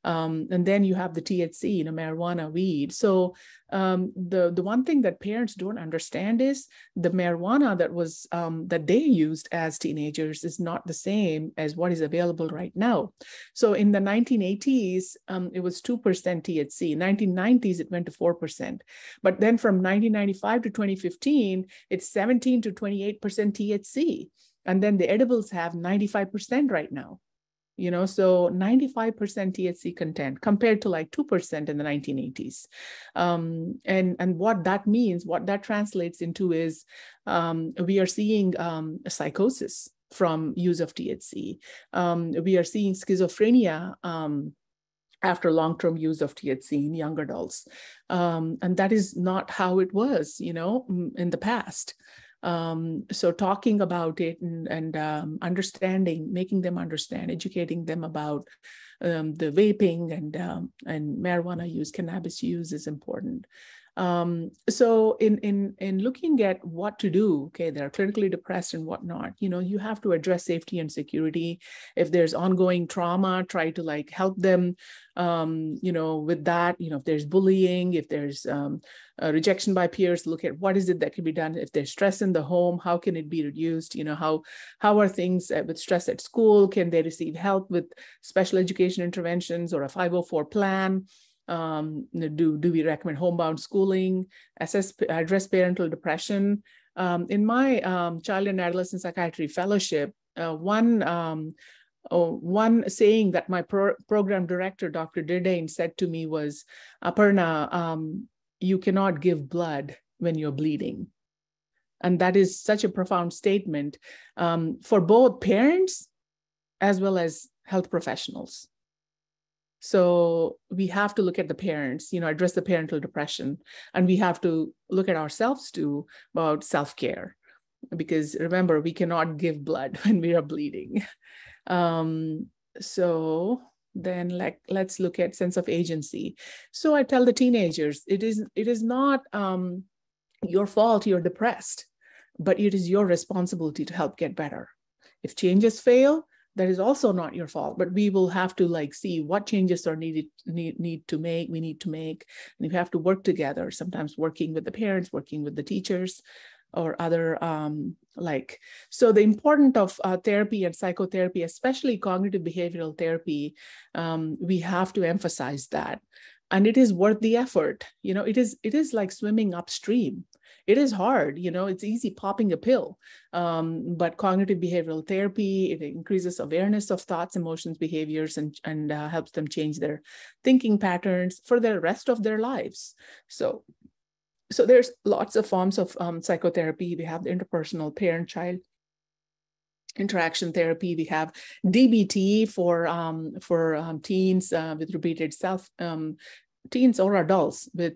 And then you have the THC, marijuana, weed. So the one thing that parents don't understand is the marijuana that they used as teenagers is not the same as what is available right now. So in the 1980s, it was 2% THC. 1990s, it went to 4%. But then from 1995 to 2015, it's 17 to 28% THC. And then the edibles have 95% right now. So 95% THC content compared to like 2% in the 1980s. And what that means, what that translates into is we are seeing psychosis from use of THC. We are seeing schizophrenia after long-term use of THC in young adults. And that is not how it was, you know, in the past. So talking about it and understanding, making them understand, educating them about the vaping and marijuana use, cannabis use is important. So in looking at what to do, okay, they're clinically depressed and whatnot, you know, you have to address safety and security. If there's ongoing trauma, try to like help them, you know, with that. You know, if there's bullying, if there's rejection by peers, look at what is it that can be done. If there's stress in the home, how can it be reduced? You know, how are things with stress at school? Can they receive help with special education interventions or a 504 plan? Do we recommend homebound schooling, address parental depression? In my child and adolescent psychiatry fellowship, one saying that my program director, Dr. Derdane, said to me was, Aparna, you cannot give blood when you're bleeding. And that is such a profound statement for both parents as well as health professionals. So we have to look at the parents, you know, address the parental depression, and we have to look at ourselves too about self-care, because remember, we cannot give blood when we are bleeding. So then let's look at sense of agency. So I tell the teenagers, it is not your fault you're depressed, but it is your responsibility to help get better. If changes fail, that is also not your fault, but we will have to like see what changes are we need to make, and we have to work together, sometimes working with the parents, working with the teachers or other so the importance of therapy and psychotherapy, especially cognitive behavioral therapy, we have to emphasize that. And it is worth the effort. You know, it is like swimming upstream. It is hard, you know, it's easy popping a pill, but cognitive behavioral therapy, it increases awareness of thoughts, emotions, behaviors, and helps them change their thinking patterns for the rest of their lives. So there's lots of forms of psychotherapy. We have the interpersonal parent-child interaction therapy. We have DBT for teens with repeated teens or adults with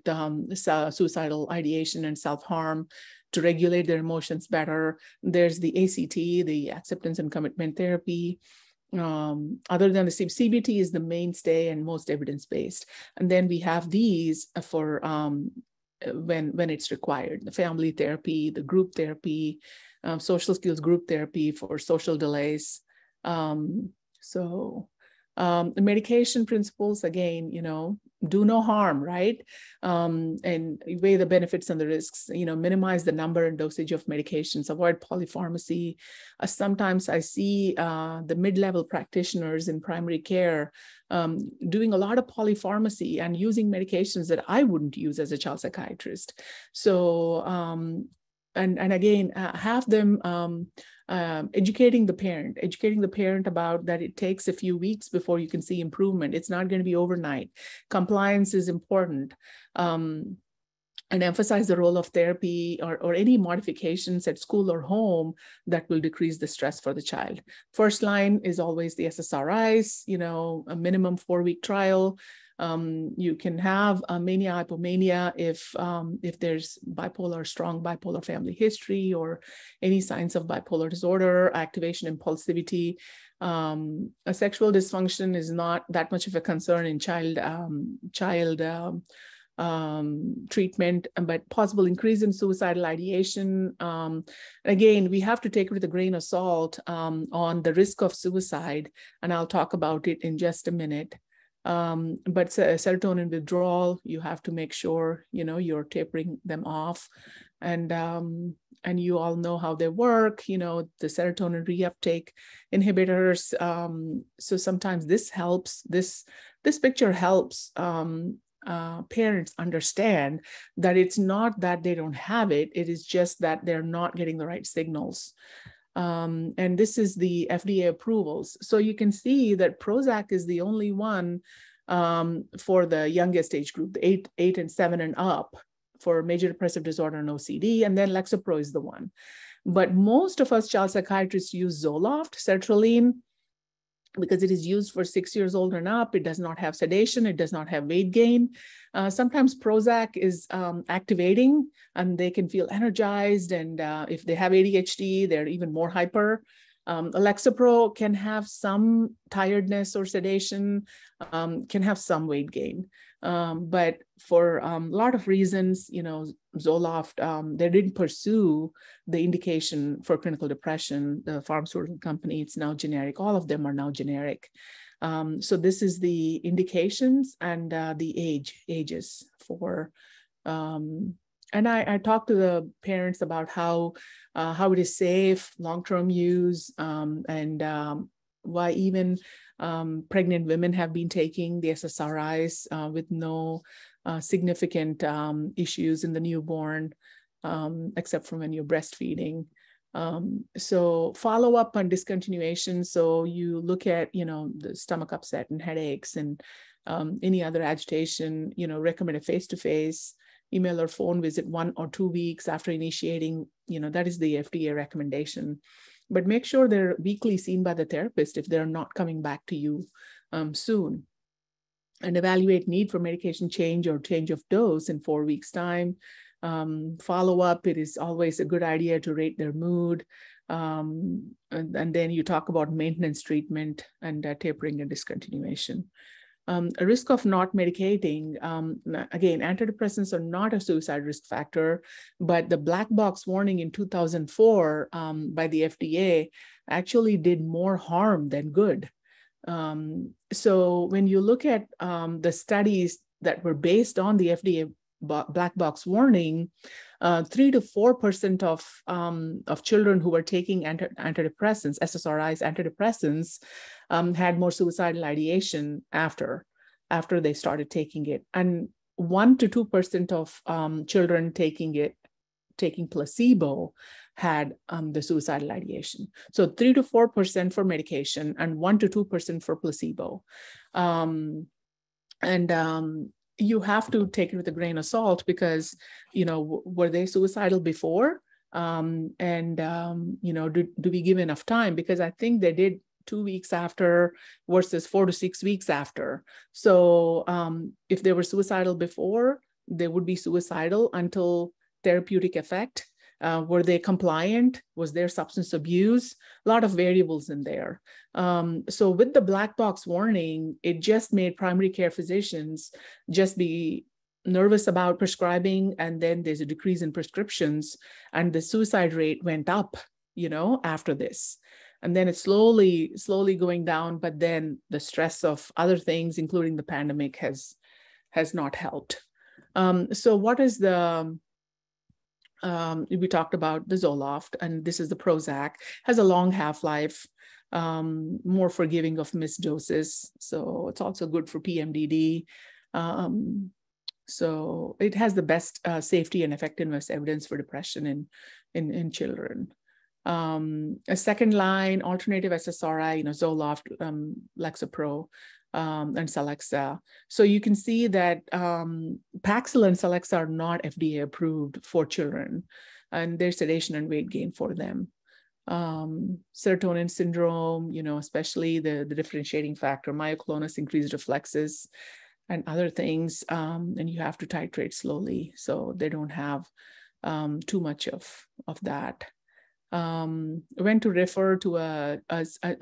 suicidal ideation and self-harm to regulate their emotions better. There's the ACT, the acceptance and commitment therapy. Other than the CBT is the mainstay and most evidence-based. And then we have these for when it's required, the family therapy, the group therapy, social skills group therapy for social delays. The medication principles, again, you know, do no harm, right? And weigh the benefits and the risks, you know, minimize the number and dosage of medications, avoid polypharmacy. Sometimes I see the mid-level practitioners in primary care doing a lot of polypharmacy and using medications that I wouldn't use as a child psychiatrist. So, and again, have them educating the parent about that it takes a few weeks before you can see improvement. It's not going to be overnight. Compliance is important. And emphasize the role of therapy or any modifications at school or home that will decrease the stress for the child. First line is always the SSRIs, you know, a minimum 4-week trial. You can have mania, hypomania if there's strong bipolar family history or any signs of bipolar disorder, activation, impulsivity. A sexual dysfunction is not that much of a concern in child treatment, but possible increase in suicidal ideation. Again, we have to take it with a grain of salt on the risk of suicide, and I'll talk about it in just a minute. But serotonin withdrawal, you have to make sure, you know, you're tapering them off, and you all know how they work, you know, the serotonin reuptake inhibitors. So sometimes this helps, this picture helps parents understand that it's not that they don't have it, it is just that they're not getting the right signals. And this is the FDA approvals. So you can see that Prozac is the only one for the youngest age group, the 8 and 7 and up, for major depressive disorder and OCD, and then Lexapro is the one. But most of us child psychiatrists use Zoloft, sertraline, because it is used for 6 years old and up. It does not have sedation. It does not have weight gain. Sometimes Prozac is activating, and they can feel energized. And if they have ADHD, they're even more hyper. Lexapro can have some tiredness or sedation, can have some weight gain. But for a lot of reasons, Zoloft, they didn't pursue the indication for clinical depression. The pharmaceutical company, it's now generic. All of them are now generic. So this is the indications and the ages for, and I talked to the parents about how it is safe, long-term use, and why even pregnant women have been taking the SSRIs with no significant issues in the newborn, except for when you're breastfeeding. So follow up on discontinuation. So you look at, the stomach upset and headaches and any other agitation, recommend a face-to-face, email or phone visit 1 or 2 weeks after initiating, that is the FDA recommendation. But make sure they're weekly seen by the therapist if they're not coming back to you soon. And evaluate need for medication change or change of dose in 4 weeks' time. Follow up, it is always a good idea to rate their mood. And then you talk about maintenance treatment and tapering and discontinuation. A risk of not medicating, again, antidepressants are not a suicide risk factor, but the black box warning in 2004 by the FDA actually did more harm than good. So when you look at the studies that were based on the FDA black box warning, 3 to 4% of children who were taking antidepressants, SSRIs, antidepressants, had more suicidal ideation after they started taking it, and 1 to 2% of children taking placebo had the suicidal ideation. So 3 to 4% for medication and 1 to 2% for placebo. You have to take it with a grain of salt because, were they suicidal before? Do we give enough time? Because I think they did 2 weeks after versus 4 to 6 weeks after. So if they were suicidal before, they would be suicidal until therapeutic effect. Were they compliant? Was there substance abuse? A lot of variables in there. So with the black box warning, it just made primary care physicians just be nervous about prescribing, and then there's a decrease in prescriptions, and the suicide rate went up, after this. And then it's slowly going down, but then the stress of other things, including the pandemic, has not helped. So what is the we talked about the Zoloft, and this is the Prozac, has a long half-life, more forgiving of missed doses. So it's also good for PMDD. So it has the best safety and effectiveness evidence for depression in children. A second line alternative SSRI, Zoloft, Lexapro, and Celexa. So you can see that Paxil and Celexa are not FDA approved for children, and there's sedation and weight gain for them. Serotonin syndrome, especially the differentiating factor, myoclonus, increased reflexes, and other things, and you have to titrate slowly so they don't have too much of that. When to refer to a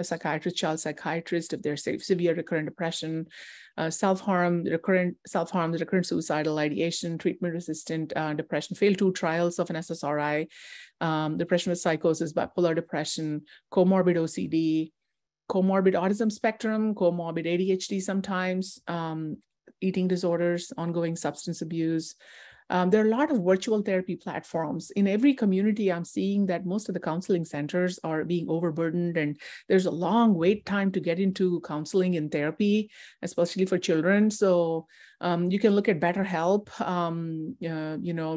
psychiatrist, child psychiatrist, if there's severe recurrent depression, self-harm, recurrent suicidal ideation, treatment-resistant depression, failed 2 trials of an SSRI, depression with psychosis, bipolar depression, comorbid OCD, comorbid autism spectrum, comorbid ADHD sometimes, eating disorders, ongoing substance abuse. There are a lot of virtual therapy platforms. In every community, I'm seeing that most of the counseling centers are being overburdened, and there's a long wait time to get into counseling and therapy, especially for children. So you can look at BetterHelp,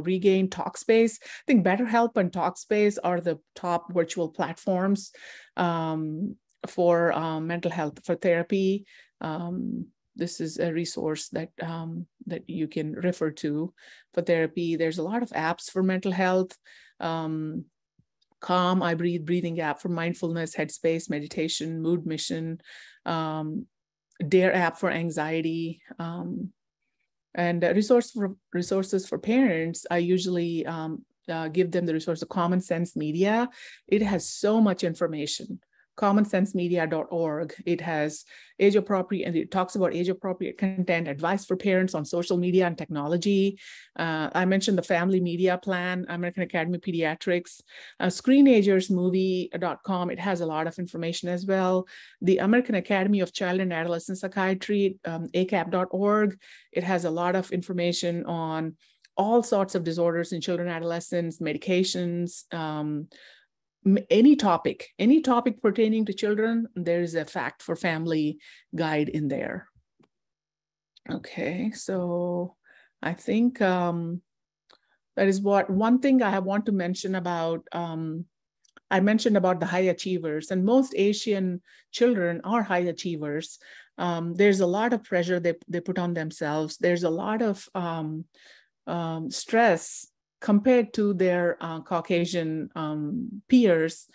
Regain, Talkspace. I think BetterHelp and Talkspace are the top virtual platforms for mental health, for therapy. This is a resource that you can refer to for therapy. There's a lot of apps for mental health. Calm, I Breathe breathing app for mindfulness, headspace, meditation, mood mission, Dare app for anxiety, and resources for parents. I usually give them the resource of Common Sense Media. It has so much information. commonsensemedia.org. It has age appropriate, and it talks about age appropriate content, advice for parents on social media and technology. I mentioned the Family Media Plan, American Academy of Pediatrics, screenagersmovie.com. It has a lot of information as well. The American Academy of Child and Adolescent Psychiatry, acap.org. It has a lot of information on all sorts of disorders in children and adolescents, medications, any topic pertaining to children. There is a Fact for Family guide in there. Okay, so I think that is one thing I want to mention about. I mentioned about the high achievers, and most Asian children are high achievers. There's a lot of pressure they put on themselves. There's a lot of stress compared to their Caucasian peers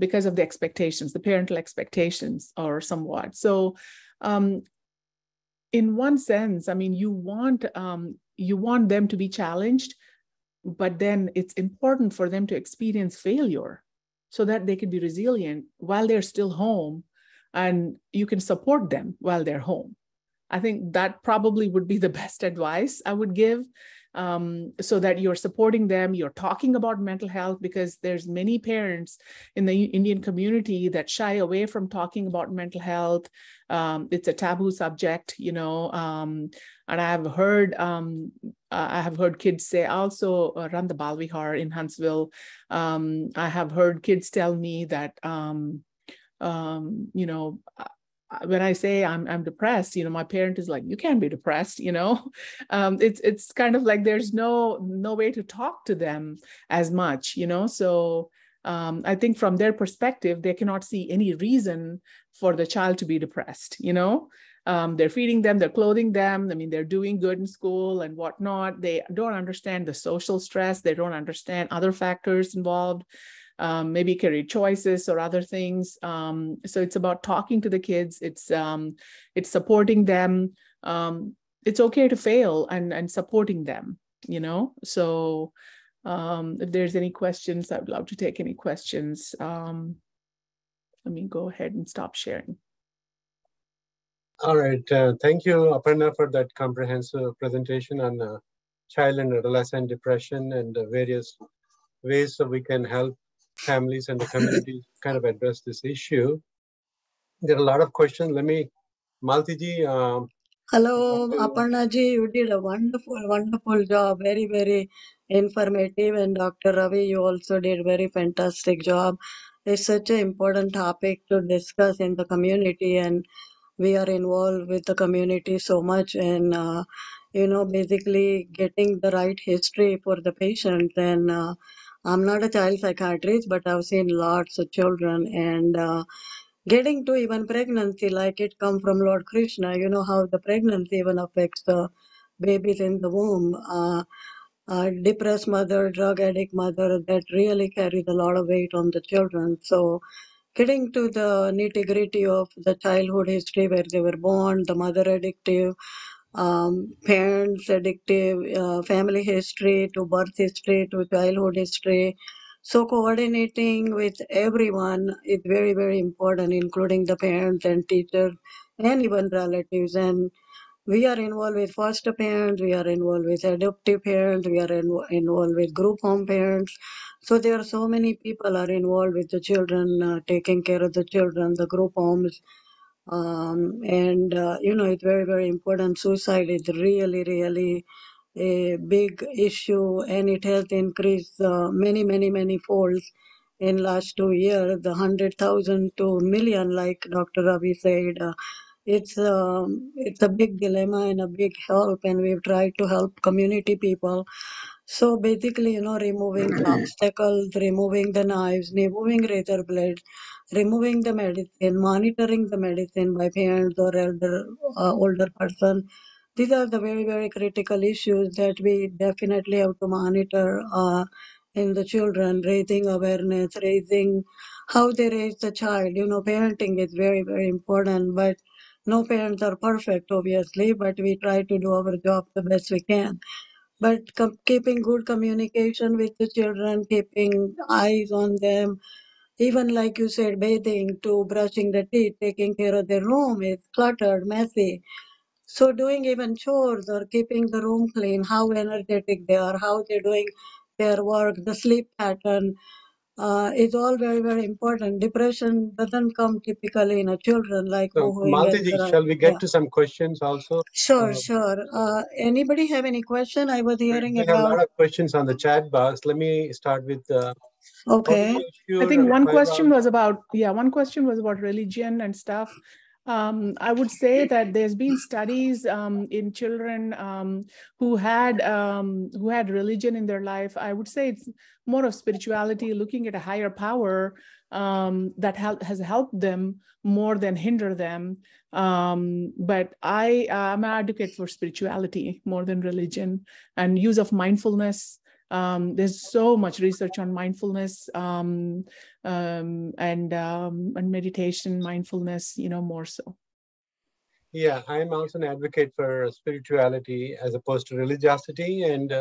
because of the expectations, the parental expectations, or somewhat. So in one sense, I mean, you want them to be challenged, but then it's important for them to experience failure so that they can be resilient while they're still home, and you can support them while they're home. I think that probably would be the best advice I would give, so that you're supporting them, you're talking about mental health, because there's many parents in the Indian community that shy away from talking about mental health. It's a taboo subject, and I have heard kids say, I also run the Bal Vihar in Huntsville. I have heard kids tell me that, when I say I'm depressed, my parent is like, you can't be depressed, it's kind of like there's no way to talk to them as much, so I think from their perspective, they cannot see any reason for the child to be depressed. They're feeding them, they're clothing them. I mean, they're doing good in school and whatnot. They don't understand the social stress. They don't understand other factors involved. Maybe career choices or other things. So it's about talking to the kids. It's supporting them. It's okay to fail and supporting them, So if there's any questions, I would love to take any questions. Let me go ahead and stop sharing. All right. Thank you, Aparna, for that comprehensive presentation on child and adolescent depression and the various ways that we can help families and the community kind of address this issue. There are a lot of questions. Let me, Maltiji. Hello, Aparna ji, you did a wonderful job. Very, very informative. And Dr. Ravi, you also did very fantastic job. It's such an important topic to discuss in the community, and we are involved with the community so much, and basically getting the right history for the patient. And I'm not a child psychiatrist, but I've seen lots of children, and getting to even pregnancy, like it come from Lord Krishna. You know how the pregnancy even affects the babies in the womb. Depressed mother, drug addict mother, that really carries a lot of weight on the children. So getting to the nitty-gritty of the childhood history, where they were born, the mother addictive, parents addictive, family history to birth history to childhood history. So coordinating with everyone is very, very important, including the parents and teachers and even relatives. And we are involved with foster parents, we are involved with adoptive parents, we are involved with group home parents. So there are so many people are involved with the children, taking care of the children, the group homes. It's very, very important. Suicide is really, really a big issue, and it has increased many, many, many folds in last 2 years, the 100,000 to million, like Dr. Ravi said. It's a big dilemma and a big help, and we've tried to help community people. So basically, removing the obstacles, removing the knives, removing razor blades, removing the medicine, monitoring the medicine by parents or older person. These are the very, very critical issues that we definitely have to monitor in the children, raising awareness, raising how they raise the child. You know, parenting is very, very important, but no parents are perfect, obviously, but we try to do our job the best we can. But keeping good communication with the children, keeping eyes on them, even like you said, bathing to brushing the teeth, taking care of their room is cluttered, messy. So doing even chores or keeping the room clean, how energetic they are, how they're doing their work, the sleep pattern is all very, very important. Depression doesn't come typically in a children like So, woohooing and Maltiji, shall we get yeah. to some questions also? Sure, sure. Anybody have any question? I was hearing We have a about. lot of questions on the chat box. Let me start with how do Okay. you I ensure think one question firearms? was about, one question was about religion and stuff. I would say that there's been studies in children who had religion in their life. I would say it's more of spirituality, looking at a higher power that has helped them more than hinder them. But I'm an advocate for spirituality more than religion, and use of mindfulness. There's so much research on mindfulness and meditation, mindfulness, more so. Yeah, I'm also an advocate for spirituality as opposed to religiosity. And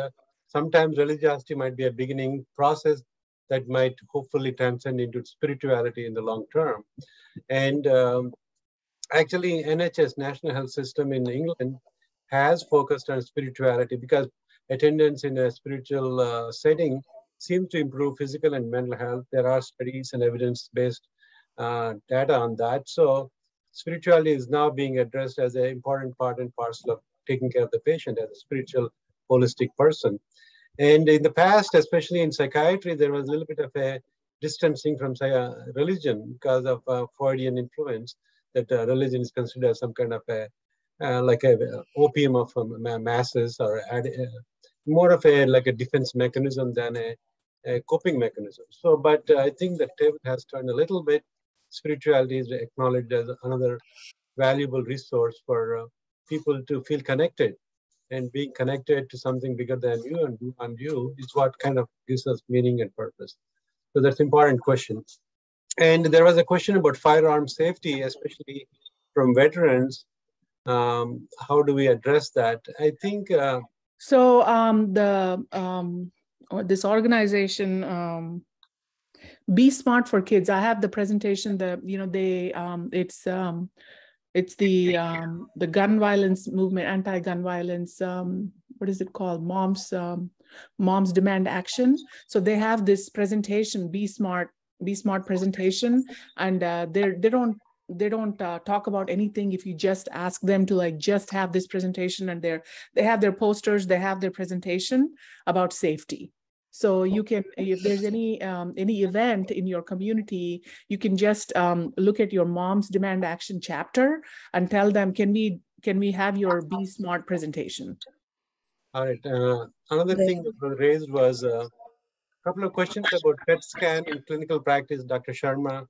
sometimes religiosity might be a beginning process that might hopefully transcend into spirituality in the long term. And actually, NHS, National Health System in England, has focused on spirituality because attendance in a spiritual setting seems to improve physical and mental health. There are studies and evidence-based data on that. So spirituality is now being addressed as an important part and parcel of taking care of the patient as a spiritual, holistic person. And in the past, especially in psychiatry, there was a little bit of a distancing from religion because of Freudian influence, that religion is considered as some kind of a like a opium of masses, or more of a like a defense mechanism than a coping mechanism. So, but I think the table has turned a little bit. Spirituality is acknowledged as another valuable resource for people to feel connected, and being connected to something bigger than you and beyond you is what kind of gives us meaning and purpose. So that's an important question. And there was a question about firearm safety, especially from veterans. How do we address that? I think so. This organization, Be Smart for Kids. I have the presentation. It's the gun violence movement, anti-gun violence. What is it called? Moms Demand Action. So they have this presentation, Be Smart presentation, and they don't talk about anything if you just ask them to just have this presentation, and they have their posters, they have their presentation about safety. So you can, if there's any event in your community, you can just look at your Moms Demand Action chapter and tell them, can we have your Be Smart presentation? All right. Another thing that was raised was a couple of questions about PET scan in clinical practice, Dr. Sharma.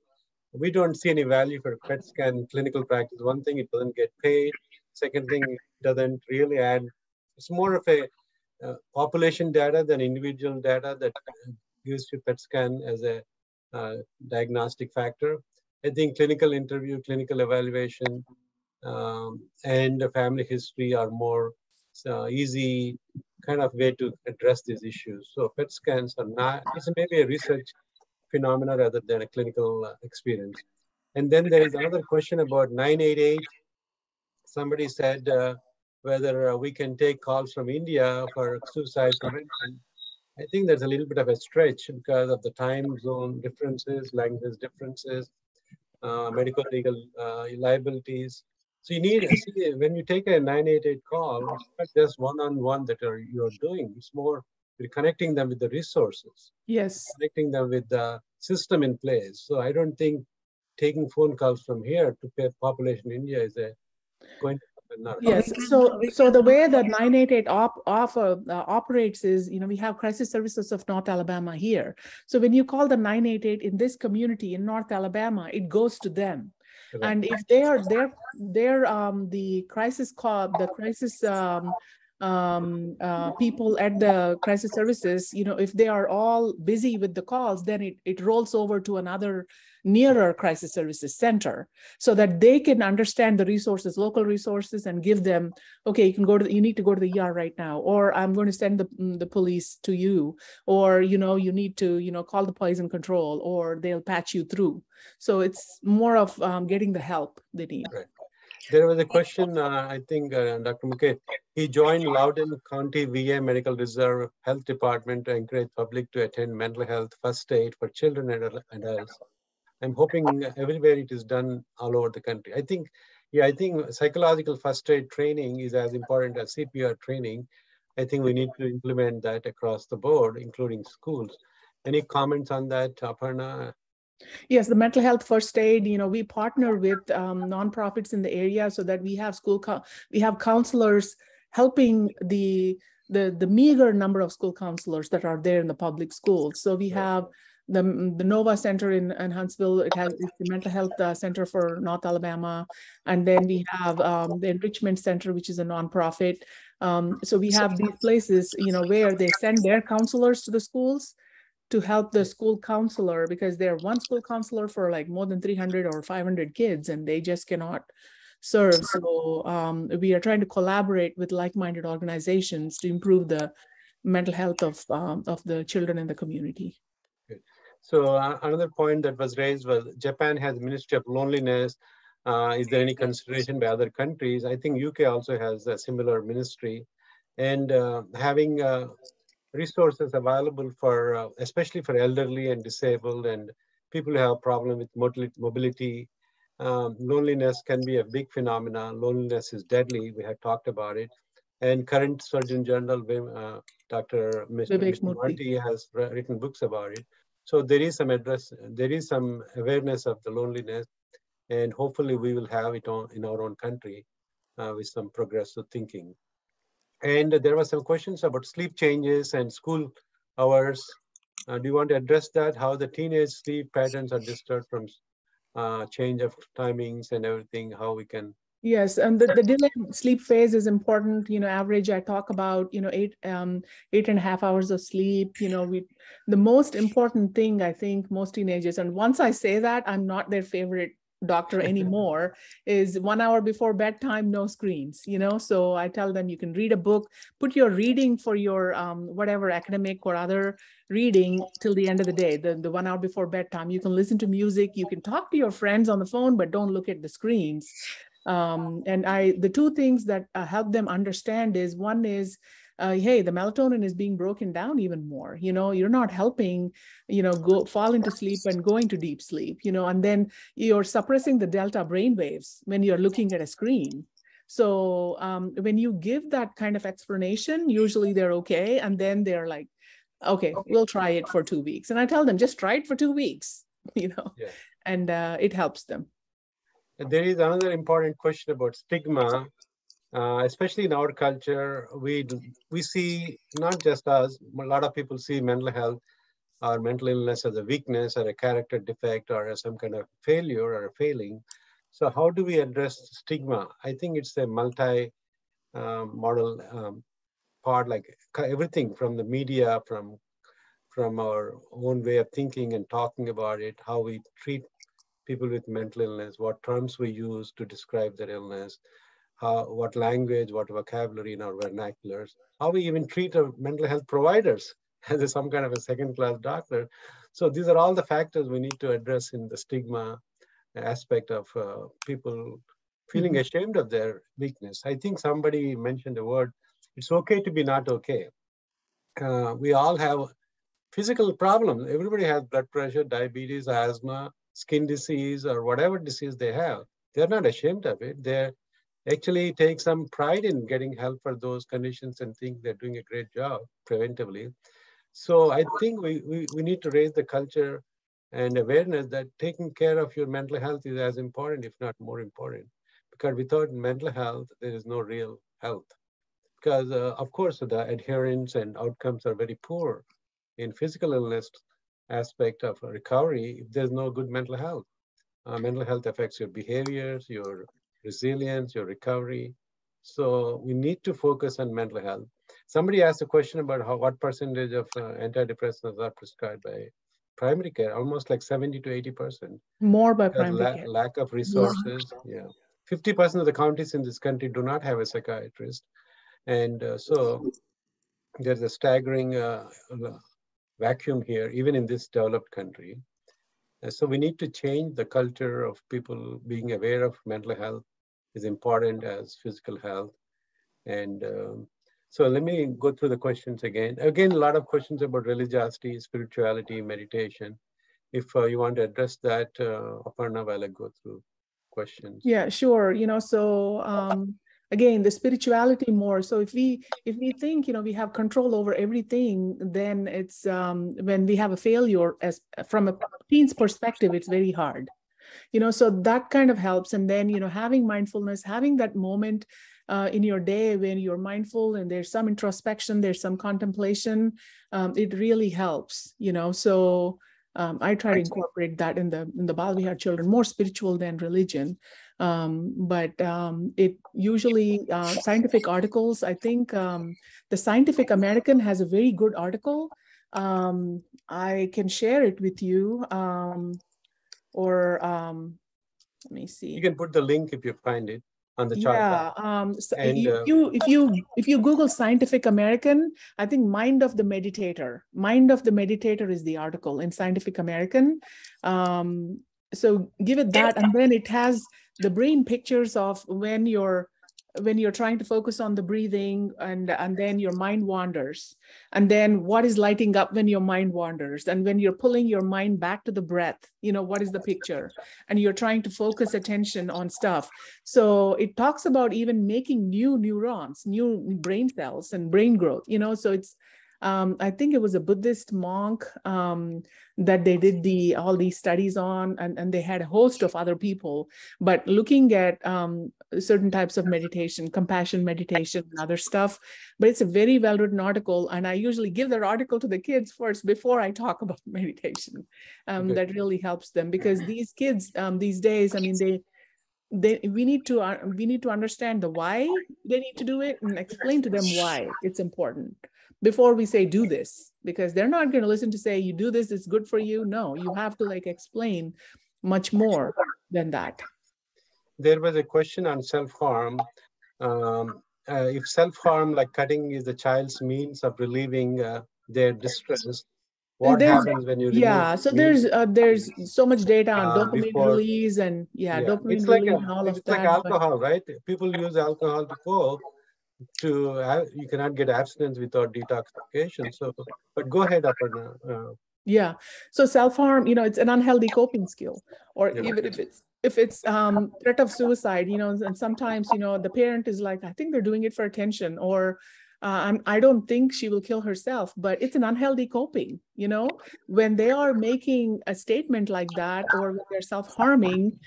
We don't see any value for PET scan in clinical practice. One thing, it doesn't get paid. Second thing, it doesn't really add. It's more of a population data than individual data that gives you PET scan as a diagnostic factor. I think clinical interview, clinical evaluation, and family history are more easy kind of way to address these issues. So PET scans are not, it's maybe a research phenomena rather than a clinical experience. And then there is another question about 988. Somebody said whether we can take calls from India for suicide prevention. I think there's a little bit of a stretch because of the time zone differences, language differences, medical legal liabilities. So you need, see, when you take a 988 call, it's not just one-on-one that you're doing. It's more, you're connecting them with the resources. Yes. Connecting them with the system in place. So I don't think taking phone calls from here to pay population in India is going to happen now. Yes. So the way that 988 operates is, we have Crisis Services of North Alabama here. So when you call the 988 in this community in North Alabama, it goes to them. Correct. And if they are the crisis call, the crisis people at the crisis services, if they are all busy with the calls, then it rolls over to another nearer crisis services center so that they can understand the resources, local resources, and give them, okay, you need to go to the ER right now, or I'm going to send the police to you, or, you need to, call the poison control, or they'll patch you through. So it's more of getting the help they need. Right. There was a question, I think, Dr. Mukesh, he joined Loudoun County VA Medical Reserve Health Department to encourage public to attend mental health first aid for children and adults. I'm hoping everywhere it is done all over the country. I think psychological first aid training is as important as CPR training. I think we need to implement that across the board, including schools. Any comments on that, Aparna? Yes, the mental health first aid, we partner with nonprofits in the area so that we have we have counselors helping the meager number of school counselors that are there in the public schools. So we have the Nova Center in Huntsville. It's the mental health center for North Alabama. And then we have the Enrichment Center, which is a nonprofit. So we have these places, where they send their counselors to the schools to help the school counselor, because they're one school counselor for like more than 300 or 500 kids, and they just cannot serve. So we are trying to collaborate with like-minded organizations to improve the mental health of the children in the community. Good. So another point that was raised was Japan has Ministry of Loneliness. Is there any consideration by other countries? I think UK also has a similar ministry, and having resources available for, especially for elderly and disabled and people who have problem with mobility. Loneliness can be a big phenomenon. Loneliness is deadly. We had talked about it. And current Surgeon General, Dr. Mr. Marty has written books about it. So there is some awareness of the loneliness, and hopefully we will have it in our own country with some progressive thinking. And there were some questions about sleep changes and school hours. Do you want to address that? How the teenage sleep patterns are disturbed from change of timings and everything, how we can... Yes, and the delayed sleep phase is important. Average, I talk about, 8.5 hours of sleep. The most important thing, I think most teenagers, and once I say that, I'm not their favorite doctor anymore, is 1 hour before bedtime, no screens. So I tell them you can read a book, put your reading for your whatever academic or other reading till the end of the day, the 1 hour before bedtime. You can listen to music, you can talk to your friends on the phone, but don't look at the screens. And the two things that help them understand is, one is, hey, the melatonin is being broken down even more. You're not helping, fall into sleep and go into deep sleep, and then you're suppressing the delta brain waves when you're looking at a screen. So when you give that kind of explanation, usually they're okay. And then they're like, okay, we'll try it for 2 weeks. And I tell them, just try it for 2 weeks, and it helps them. There is another important question about stigma, especially in our culture. We see, not just us, a lot of people see mental health or mental illness as a weakness or a character defect or as some kind of failure or a failing. So how do we address stigma? I think it's a multi-model part, like everything from the media, from our own way of thinking and talking about it, how we treat people with mental illness, what terms we use to describe their illness, what language, what vocabulary in our vernaculars, how we even treat our mental health providers as some kind of a second-class doctor. So these are all the factors we need to address in the stigma aspect of people feeling ashamed of their weakness. I think somebody mentioned the word, it's okay to be not okay. We all have physical problems. Everybody has blood pressure, diabetes, asthma, skin disease, or whatever disease they have. They're not ashamed of it. They actually take some pride in getting help for those conditions and think they're doing a great job preventively. So I think we need to raise the culture and awareness that taking care of your mental health is as important, if not more important. Because without mental health, there is no real health. Because of course, the adherence and outcomes are very poor in physical illness aspect of recovery if there's no good mental health. Mental health affects your behaviors, your resilience, your recovery. So we need to focus on mental health. Somebody asked a question about what percentage of antidepressants are prescribed by primary care, almost like 70 to 80%. More by primary care. Lack of resources, yeah. 50% of the counties in this country do not have a psychiatrist. And so there's a staggering vacuum here, even in this developed country. So we need to change the culture of people being aware of mental health is important as physical health. And so let me go through the questions again. Again, a lot of questions about religiosity, spirituality, meditation. If you want to address that, Aparna, while I go through questions. Yeah, sure. So again, the spirituality more. So if we think, we have control over everything, then it's when we have a failure as from a teen's perspective, it's very hard. So that kind of helps. And then, having mindfulness, having that moment in your day when you're mindful and there's some introspection, there's some contemplation, it really helps, So I try to incorporate that in the Bal Vihar children, more spiritual than religion. But it usually, scientific articles, I think the Scientific American has a very good article. I can share it with you. Or let me see. You can put the link if you find it on the chart. Yeah. So and, if you Google Scientific American, I think Mind of the Meditator is the article in Scientific American. So give it that, and then it has the brain pictures of when you're trying to focus on the breathing, and then your mind wanders, and then what is lighting up when your mind wanders, and when you're pulling your mind back to the breath, what is the picture, and you're trying to focus attention on stuff. So it talks about even making new neurons, new brain cells, and brain growth, so it's I think it was a Buddhist monk that they did all these studies on, and they had a host of other people, but looking at certain types of meditation, compassion meditation, and other stuff. But it's a very well-written article, and I usually give that article to the kids first before I talk about meditation. That really helps them, because these kids these days, I mean, we need to understand the why they need to do it, and explain to them why it's important before we say do this, because they're not going to listen to say you do this, it's good for you. No, you have to explain much more than that. There was a question on self-harm. If self-harm, like cutting, is the child's means of relieving their distress, what happens when you remove? So there's so much data on dopamine release and dopamine it's like release and all of that. It's like alcohol, right? People use alcohol to cope. You cannot get abstinence without detoxification. So, but go ahead, Aparna. Yeah. So self-harm, it's an unhealthy coping skill, or even if it's threat of suicide, and sometimes, the parent is like, I think they're doing it for attention, or I don't think she will kill herself, but it's an unhealthy coping, when they are making a statement like that, or when they're self-harming,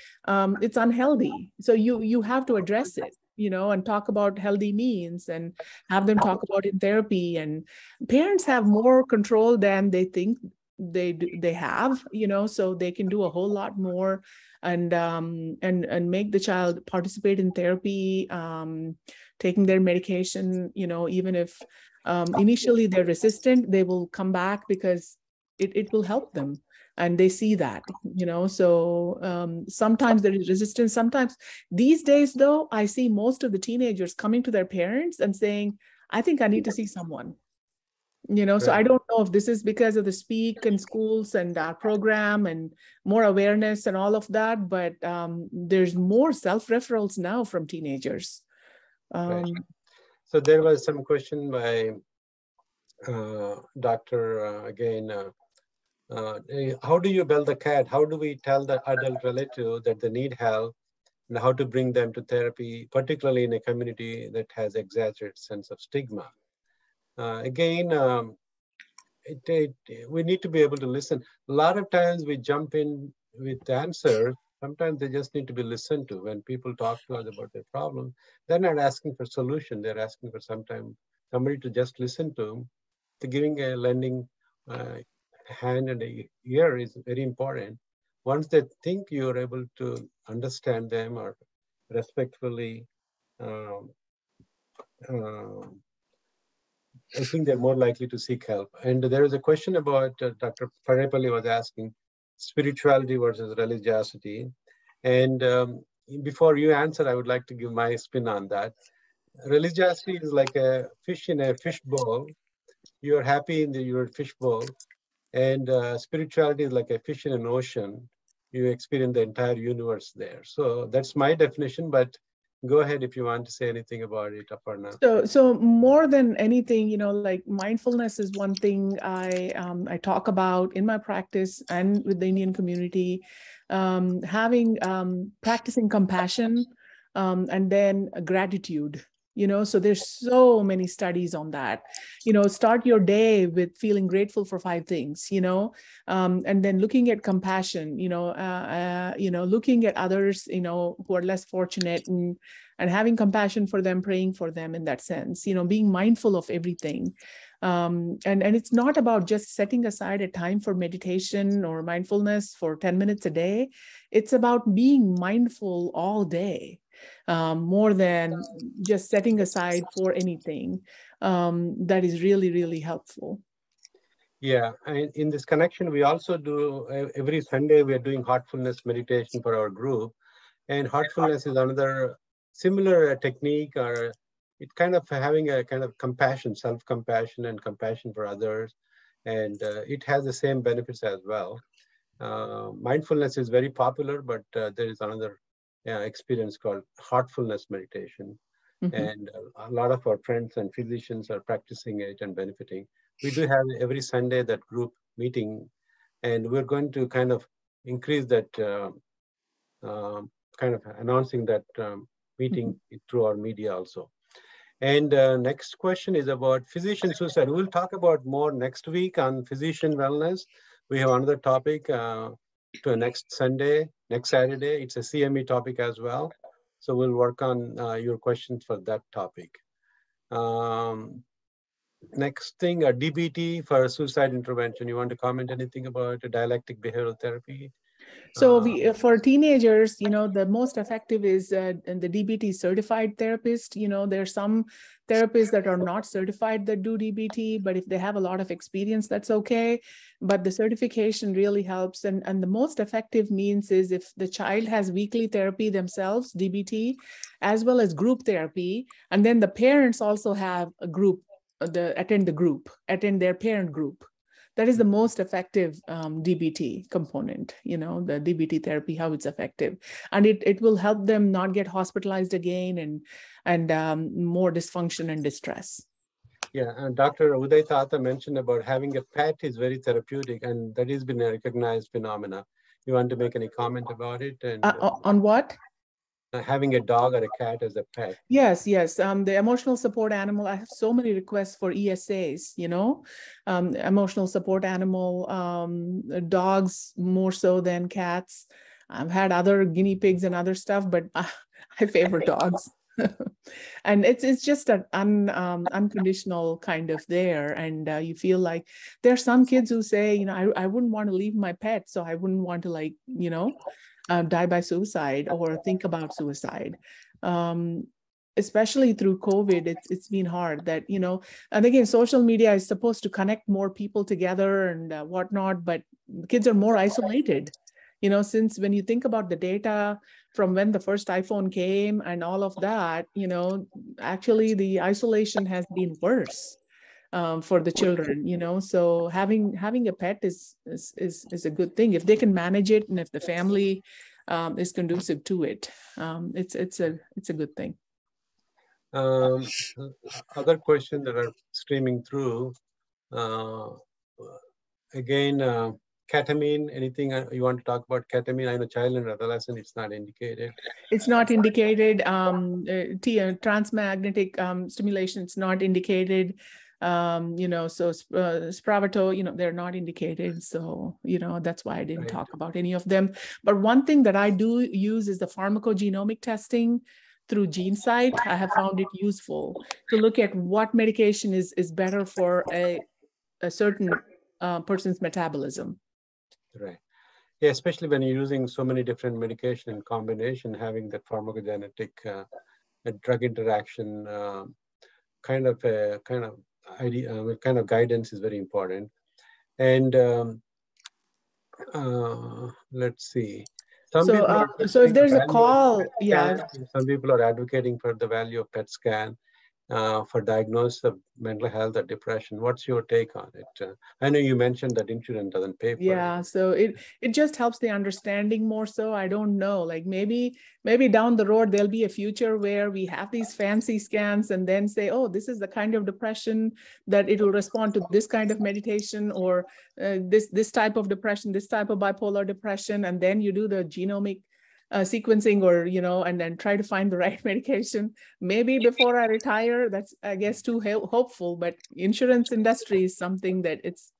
it's unhealthy. So you have to address it, and talk about healthy means, and have them talk about in therapy. And parents have more control than they think they have, so they can do a whole lot more, and make the child participate in therapy, taking their medication, even if initially they're resistant, they will come back because it will help them. And they see that, so sometimes there is resistance. Sometimes these days, though, I see most of the teenagers coming to their parents and saying, I think I need to see someone. So I don't know if this is because of the Speak in schools and our program and more awareness and all of that, but there's more self-referrals now from teenagers. So there was some question by Dr. again, how do you build the cat? How do we tell the adult relative that they need help, and how to bring them to therapy, particularly in a community that has exaggerated sense of stigma? Again, we need to be able to listen. A lot of times we jump in with answers. Sometimes they just need to be listened to. When people talk to us about their problem, they're not asking for solution. They're asking for somebody to just listen to them. So giving a lending hand and a ear is very important. Once they think you're able to understand them or respectfully I think they're more likely to seek help. And there is a question about Dr. Parepalli was asking spirituality versus religiosity. And before you answer, I would like to give my spin on that. Religiosity is like a fish in a fish bowl. You're happy in your fish bowl. And spirituality is like a fish in an ocean. You experience the entire universe there. So that's my definition, but go ahead if you want to say anything about it, Aparna. So more than anything, you know, like mindfulness is one thing I talk about in my practice and with the Indian community. Practicing compassion, and then gratitude. You know, so there's so many studies on that. You know, start your day with feeling grateful for 5 things. You know, and then looking at compassion. Looking at others. You know, who are less fortunate and having compassion for them, praying for them in that sense, you know, being mindful of everything. And it's not about just setting aside a time for meditation or mindfulness for 10 minutes a day. It's about being mindful all day, more than just setting aside for anything. That is really, really helpful. Yeah, and in this connection, we also do, every Sunday, we are doing heartfulness meditation for our group. And heartfulness is another similar technique, or it kind of having a kind of compassion, self-compassion and compassion for others. And it has the same benefits as well. Mindfulness is very popular, but there is another experience called heartfulness meditation. Mm-hmm. And a lot of our friends and physicians are practicing it and benefiting. We do have every Sunday that group meeting, and we're going to kind of increase that kind of announcing that meeting through our media also. And next question is about physician suicide. We'll talk about more next week on physician wellness. We have another topic to next Saturday. It's a CME topic as well. So we'll work on your questions for that topic. Next thing, DBT for suicide intervention. You want to comment anything about dialectic behavioral therapy? So for teenagers, you know, the most effective is the DBT certified therapist. You know, there are some therapists that are not certified that do DBT, but if they have a lot of experience, that's okay. But the certification really helps. And the most effective means is if the child has weekly therapy themselves, DBT, as well as group therapy, and then the parents also have a group, attend their parent group. That is the most effective DBT component, you know, the DBT therapy, how it's effective. And it will help them not get hospitalized again and more dysfunction and distress. Yeah, and Dr. Uday Tata mentioned about having a pet is very therapeutic, and that has been a recognized phenomena. You want to make any comment about it? And on what? Having a dog or a cat as a pet. Yes. The emotional support animal. I have so many requests for ESAs, you know, emotional support animal, dogs more so than cats. I've had other guinea pigs and other stuff, but I favor dogs. And it's just an unconditional kind of there. And you feel like there are some kids who say, you know, I wouldn't want to leave my pet, so I wouldn't want to, like, you know, die by suicide or think about suicide. Especially through COVID, it's been hard that, you know, and again, social media is supposed to connect more people together and whatnot, but kids are more isolated. You know, since when you think about the data from when the first iPhone came and all of that, you know, actually the isolation has been worse for the children, you know. So having a pet is a good thing if they can manage it, and if the family is conducive to it. It's a good thing. Other questions that are streaming through. Again, ketamine, anything you want to talk about ketamine? I know child and adolescent, it's not indicated. It's not indicated. Transmagnetic stimulation, it's not indicated. You know, so Spravato, you know, they're not indicated. So, you know, that's why I didn't talk about any of them. But one thing that I do use is the pharmacogenomic testing through GeneSight. I have found it useful to look at what medication is better for a certain person's metabolism. Right. Yeah, especially when you're using so many different medication in combination, having that pharmacogenetic drug interaction kind of idea, kind of guidance is very important. And let's see. Some people so if there's a call, yeah. Some people are advocating for the value of PET scan for diagnosis of mental health or depression. What's your take on it? I know you mentioned that insurance doesn't pay for it. Yeah, so it just helps the understanding more so. I don't know, like maybe down the road there'll be a future where we have these fancy scans and then say, oh, this is the kind of depression that it will respond to this kind of meditation, or this type of depression, this type of bipolar depression, and then you do the genomic sequencing, or and then try to find the right medication maybe before I retire. That's, I guess, too hopeful, but insurance industry is something that it's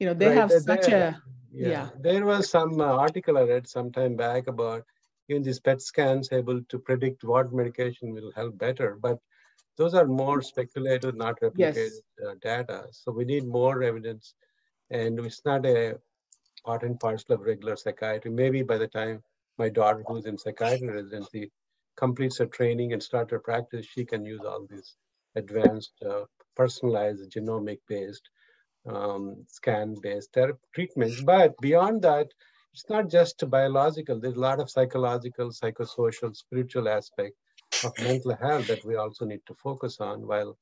they have such a There was some article I read some time back about even these PET scans able to predict what medication will help better, but those are more speculative, not replicated data. So we need more evidence, and it's not a part and parcel of regular psychiatry. Maybe by the time my daughter, who's in psychiatry residency, completes her training and starts her practice, she can use all these advanced, personalized, genomic-based, scan-based treatments. But beyond that, it's not just biological. There's a lot of psychological, psychosocial, spiritual aspect of mental health that we also need to focus on while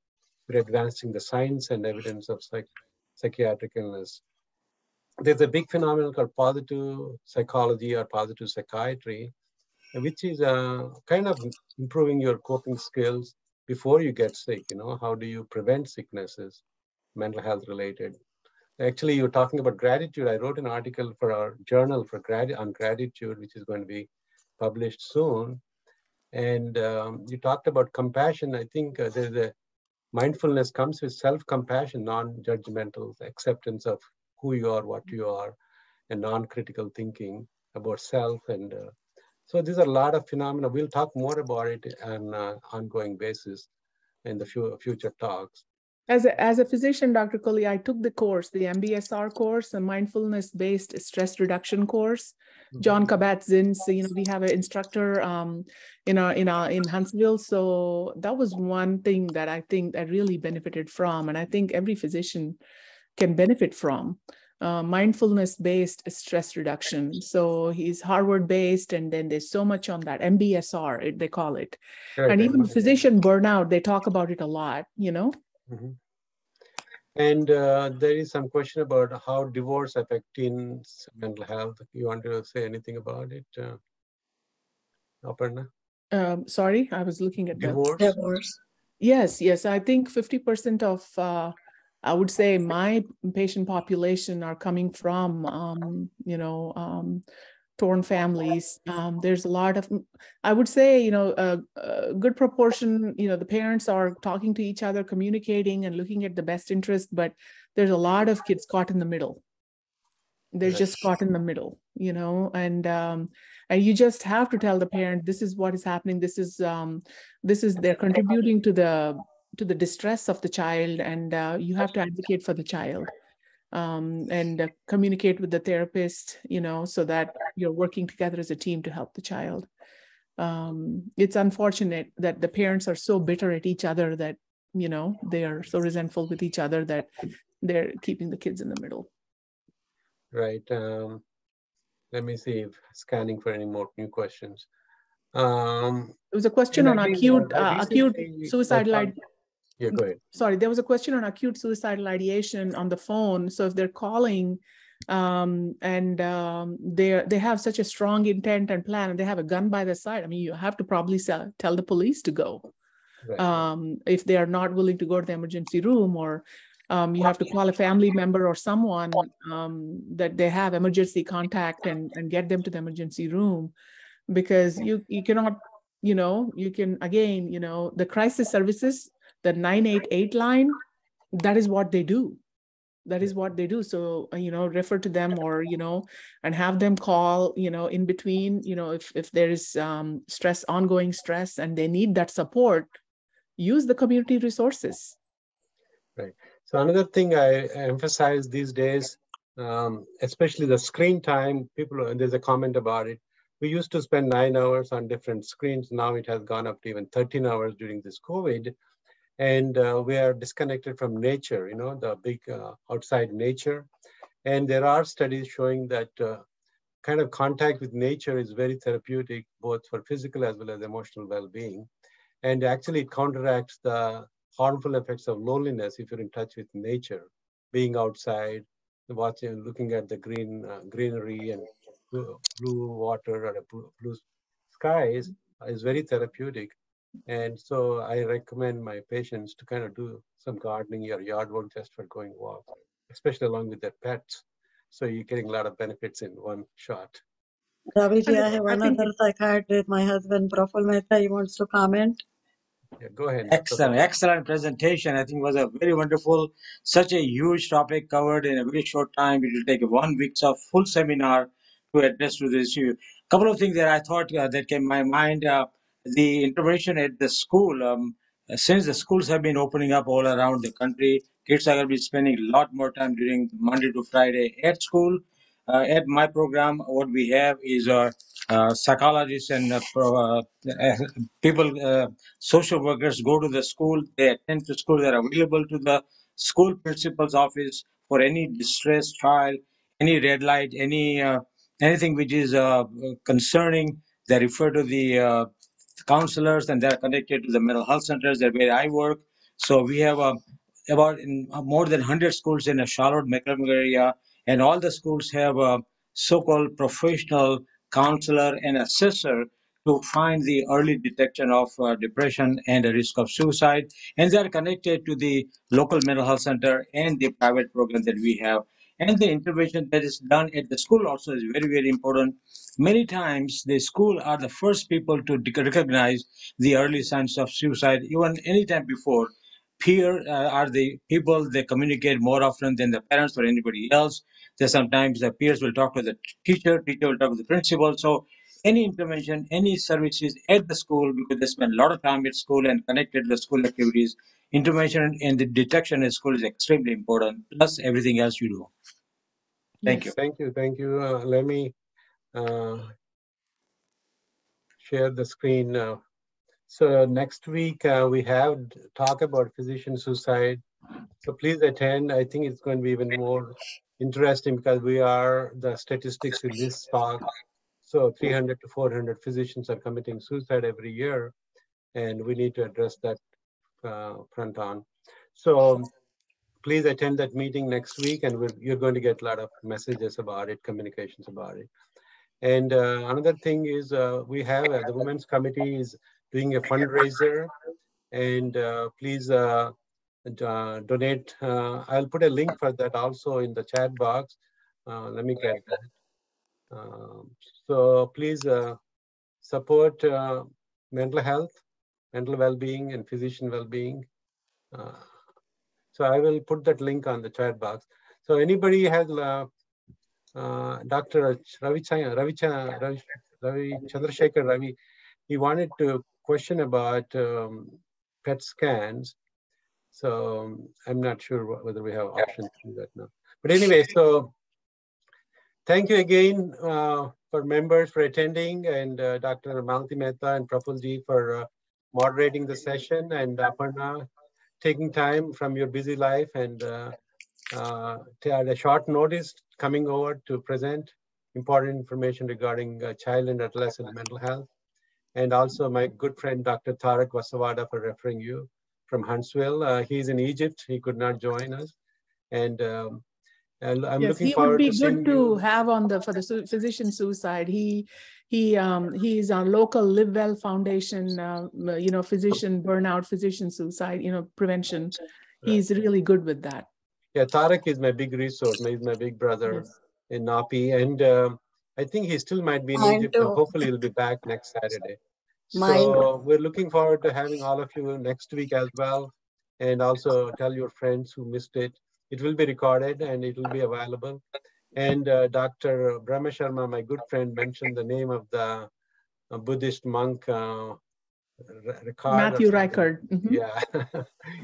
we're advancing the science and evidence of psychiatric illness. There's a big phenomenon called positive psychology or positive psychiatry, which is kind of improving your coping skills before you get sick. How do you prevent sicknesses, mental health related? Actually, you're talking about gratitude. I wrote an article for our journal on gratitude, which is going to be published soon. And you talked about compassion. I think there's a mindfulness comes with self-compassion, non-judgmental acceptance of who you are, what you are, and non-critical thinking about self. And so these are a lot of phenomena. We'll talk more about it on an ongoing basis in the future talks. As a physician, Dr. Kohli, I took the course, the MBSR course, a mindfulness-based stress reduction course. John Kabat-Zinn's, we have an instructor in Huntsville. So that was one thing that I think I really benefited from, and I think every physician can benefit from. Mindfulness-based stress reduction. So he's Harvard-based, and then there's so much on that, MBSR, they call it. Right. And even physician burnout, they talk about it a lot, Mm-hmm. And there is some question about how divorce affects teens' mental health. You want to say anything about it, Aparna? Sorry, I was looking at divorce. Yes. I think 50% of I would say my patient population are coming from torn families. There's a lot of, I would say, a good proportion, the parents are talking to each other, communicating and looking at the best interest, but there's a lot of kids caught in the middle. They're just caught in the middle, and you just have to tell the parent, this is what is happening. This is they're contributing to the distress of the child, and you have to advocate for the child. And communicate with the therapist, so that you're working together as a team to help the child. It's unfortunate that the parents are so bitter at each other that, they are so resentful with each other that they're keeping the kids in the middle. Right. Let me see if scanning for any more new questions. There was a question on acute suicidal ideation. Yeah, go ahead. Sorry, there was a question on acute suicidal ideation on the phone. So if they're calling and they have such a strong intent and plan, and they have a gun by their side, I mean, you have to probably tell the police to go. Right. If they are not willing to go to the emergency room, or you have to call a family member or someone that they have emergency contact and get them to the emergency room, because you cannot, you can, again, the crisis services, the 988 line, that is what they do. That is what they do. So, refer to them, or, and have them call, in between, if there is stress, ongoing stress, and they need that support, use the community resources. Right. So another thing I emphasize these days, especially the screen time, there's a comment about it. We used to spend 9 hours on different screens. Now it has gone up to even 13 hours during this COVID. And we are disconnected from nature, the big outside nature. And there are studies showing that kind of contact with nature is very therapeutic, both for physical as well as emotional well-being. And actually it counteracts the harmful effects of loneliness if you're in touch with nature, being outside, watching, looking at the greenery and blue water or blue skies is very therapeutic. And so I recommend my patients to kind of do some gardening or yard work just for going walks, especially along with their pets. So you're getting a lot of benefits in one shot. Raviji, I have another psychiatrist, my husband, Praful Mehta. He wants to comment. Yeah, go ahead. Excellent presentation. I think it was a very wonderful, such a huge topic covered in a very short time. It will take 1 week of full seminar to address to this issue. Couple of things that I thought that came to my mind. The intervention at the school. Since the schools have been opening up all around the country, kids are going to be spending a lot more time during Monday to Friday at school. At my program, what we have is psychologists and people, social workers go to the school. They attend to school. They're available to the school principal's office for any distressed child, any red light, anything which is concerning. They refer to the counselors, and they're connected to the mental health centers that where I work. So we have more than 100 schools in the Charlotte Mecklenburg area, and all the schools have a so-called professional counselor and assessor to find the early detection of depression and the risk of suicide. And they are connected to the local mental health center and the private program that we have. And the intervention that is done at the school also is very, very important. Many times, the school are the first people to recognize the early signs of suicide, even any time before. Peer are the people they communicate more often than the parents or anybody else. They sometimes the peers will talk to the teacher will talk to the principal. So any intervention, any services at the school, because they spend a lot of time at school and connected to the school activities, intervention and the detection at school is extremely important, plus everything else you do. Thank you. Thank you. Let me share the screen now. So next week we have talk about physician suicide. So please attend. I think it's going to be even more interesting because we are the statistics in this talk. So 300 to 400 physicians are committing suicide every year, and we need to address that front on. So please attend that meeting next week, and you're going to get a lot of messages about it, communications about it. And another thing is we have the Women's Committee is doing a fundraiser, and please donate. I'll put a link for that also in the chat box. Let me get that. So please support mental health, mental well-being, and physician well-being. So I will put that link on the chat box. So anybody has Dr. Ravi Chandrasekhar Ravi, he wanted to question about PET scans. So I'm not sure whether we have options to do that now. But anyway, so thank you again for members for attending, and Dr. Malti Mehta and Prafulji for moderating the session, and Aparna taking time from your busy life and at a short notice coming over to present important information regarding child and adolescent mental health. And also my good friend, Dr. Tarak Vasavada, for referring you from Huntsville. He's in Egypt. He could not join us. And I'm looking forward to seeing you. He would be good to have on for the physician suicide. He's our local Live Well Foundation, physician burnout, physician suicide, prevention. Right. He's really good with that. Yeah, Tarak is my big resource. He's my big brother in Napi. And I think he still might be in Egypt, but hopefully he'll be back next Saturday. So we're looking forward to having all of you next week as well. And also tell your friends who missed it. It will be recorded and it will be available. And Dr. Brahma Sharma, my good friend, mentioned the name of the Buddhist monk, Matthew Reichard. Mm-hmm. Yeah,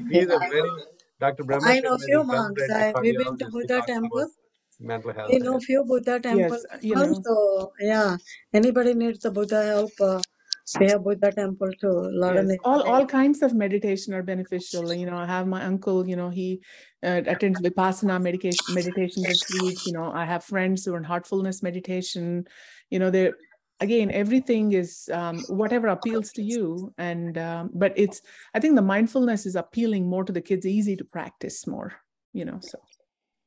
he's a very, Dr. Brahma I know few monks. We've been to Buddha temple. Mental health. We know few Buddha temples. Yes, So yeah, anybody needs the Buddha help, We have Buddha temple too. A lot of Yes, all kinds of meditation are beneficial. You know, I have my uncle, you know, he attends Vipassana meditation retreats. You know, I have friends who are in heartfulness meditation. You know, they're, again, everything is whatever appeals to you. And, but it's, I think the mindfulness is appealing more to the kids, easy to practice more, you know, so.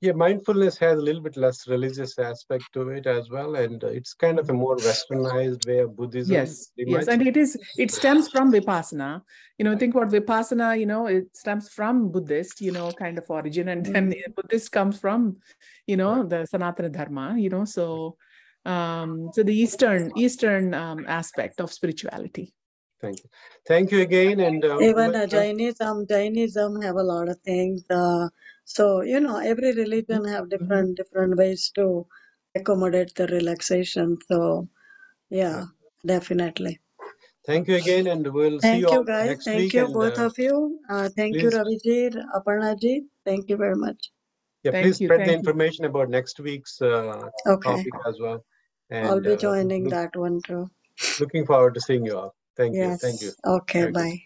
Yeah, mindfulness has a little bit less religious aspect to it as well, and it's kind of a more westernized way of Buddhism. Yes, yes, and it stems from Vipassana. You know, think about Vipassana. You know, it stems from Buddhist, you know, kind of origin, and then Buddhist comes from, you know, the Sanatana Dharma. You know, so so the Eastern aspect of spirituality. Thank you again, and even Jainism have a lot of things. So you know, every religion have different ways to accommodate the relaxation. So yeah, definitely. Thank you again, and we'll see you all guys. next Thank week. you, And, both of you. Thank you, Raviji, Aparnaji. Thank you very much. Yeah, please spread the information about next week's topic as well. And I'll be joining that one too. Looking forward to seeing you all. Thank you. Yes. Thank you. Okay, bye.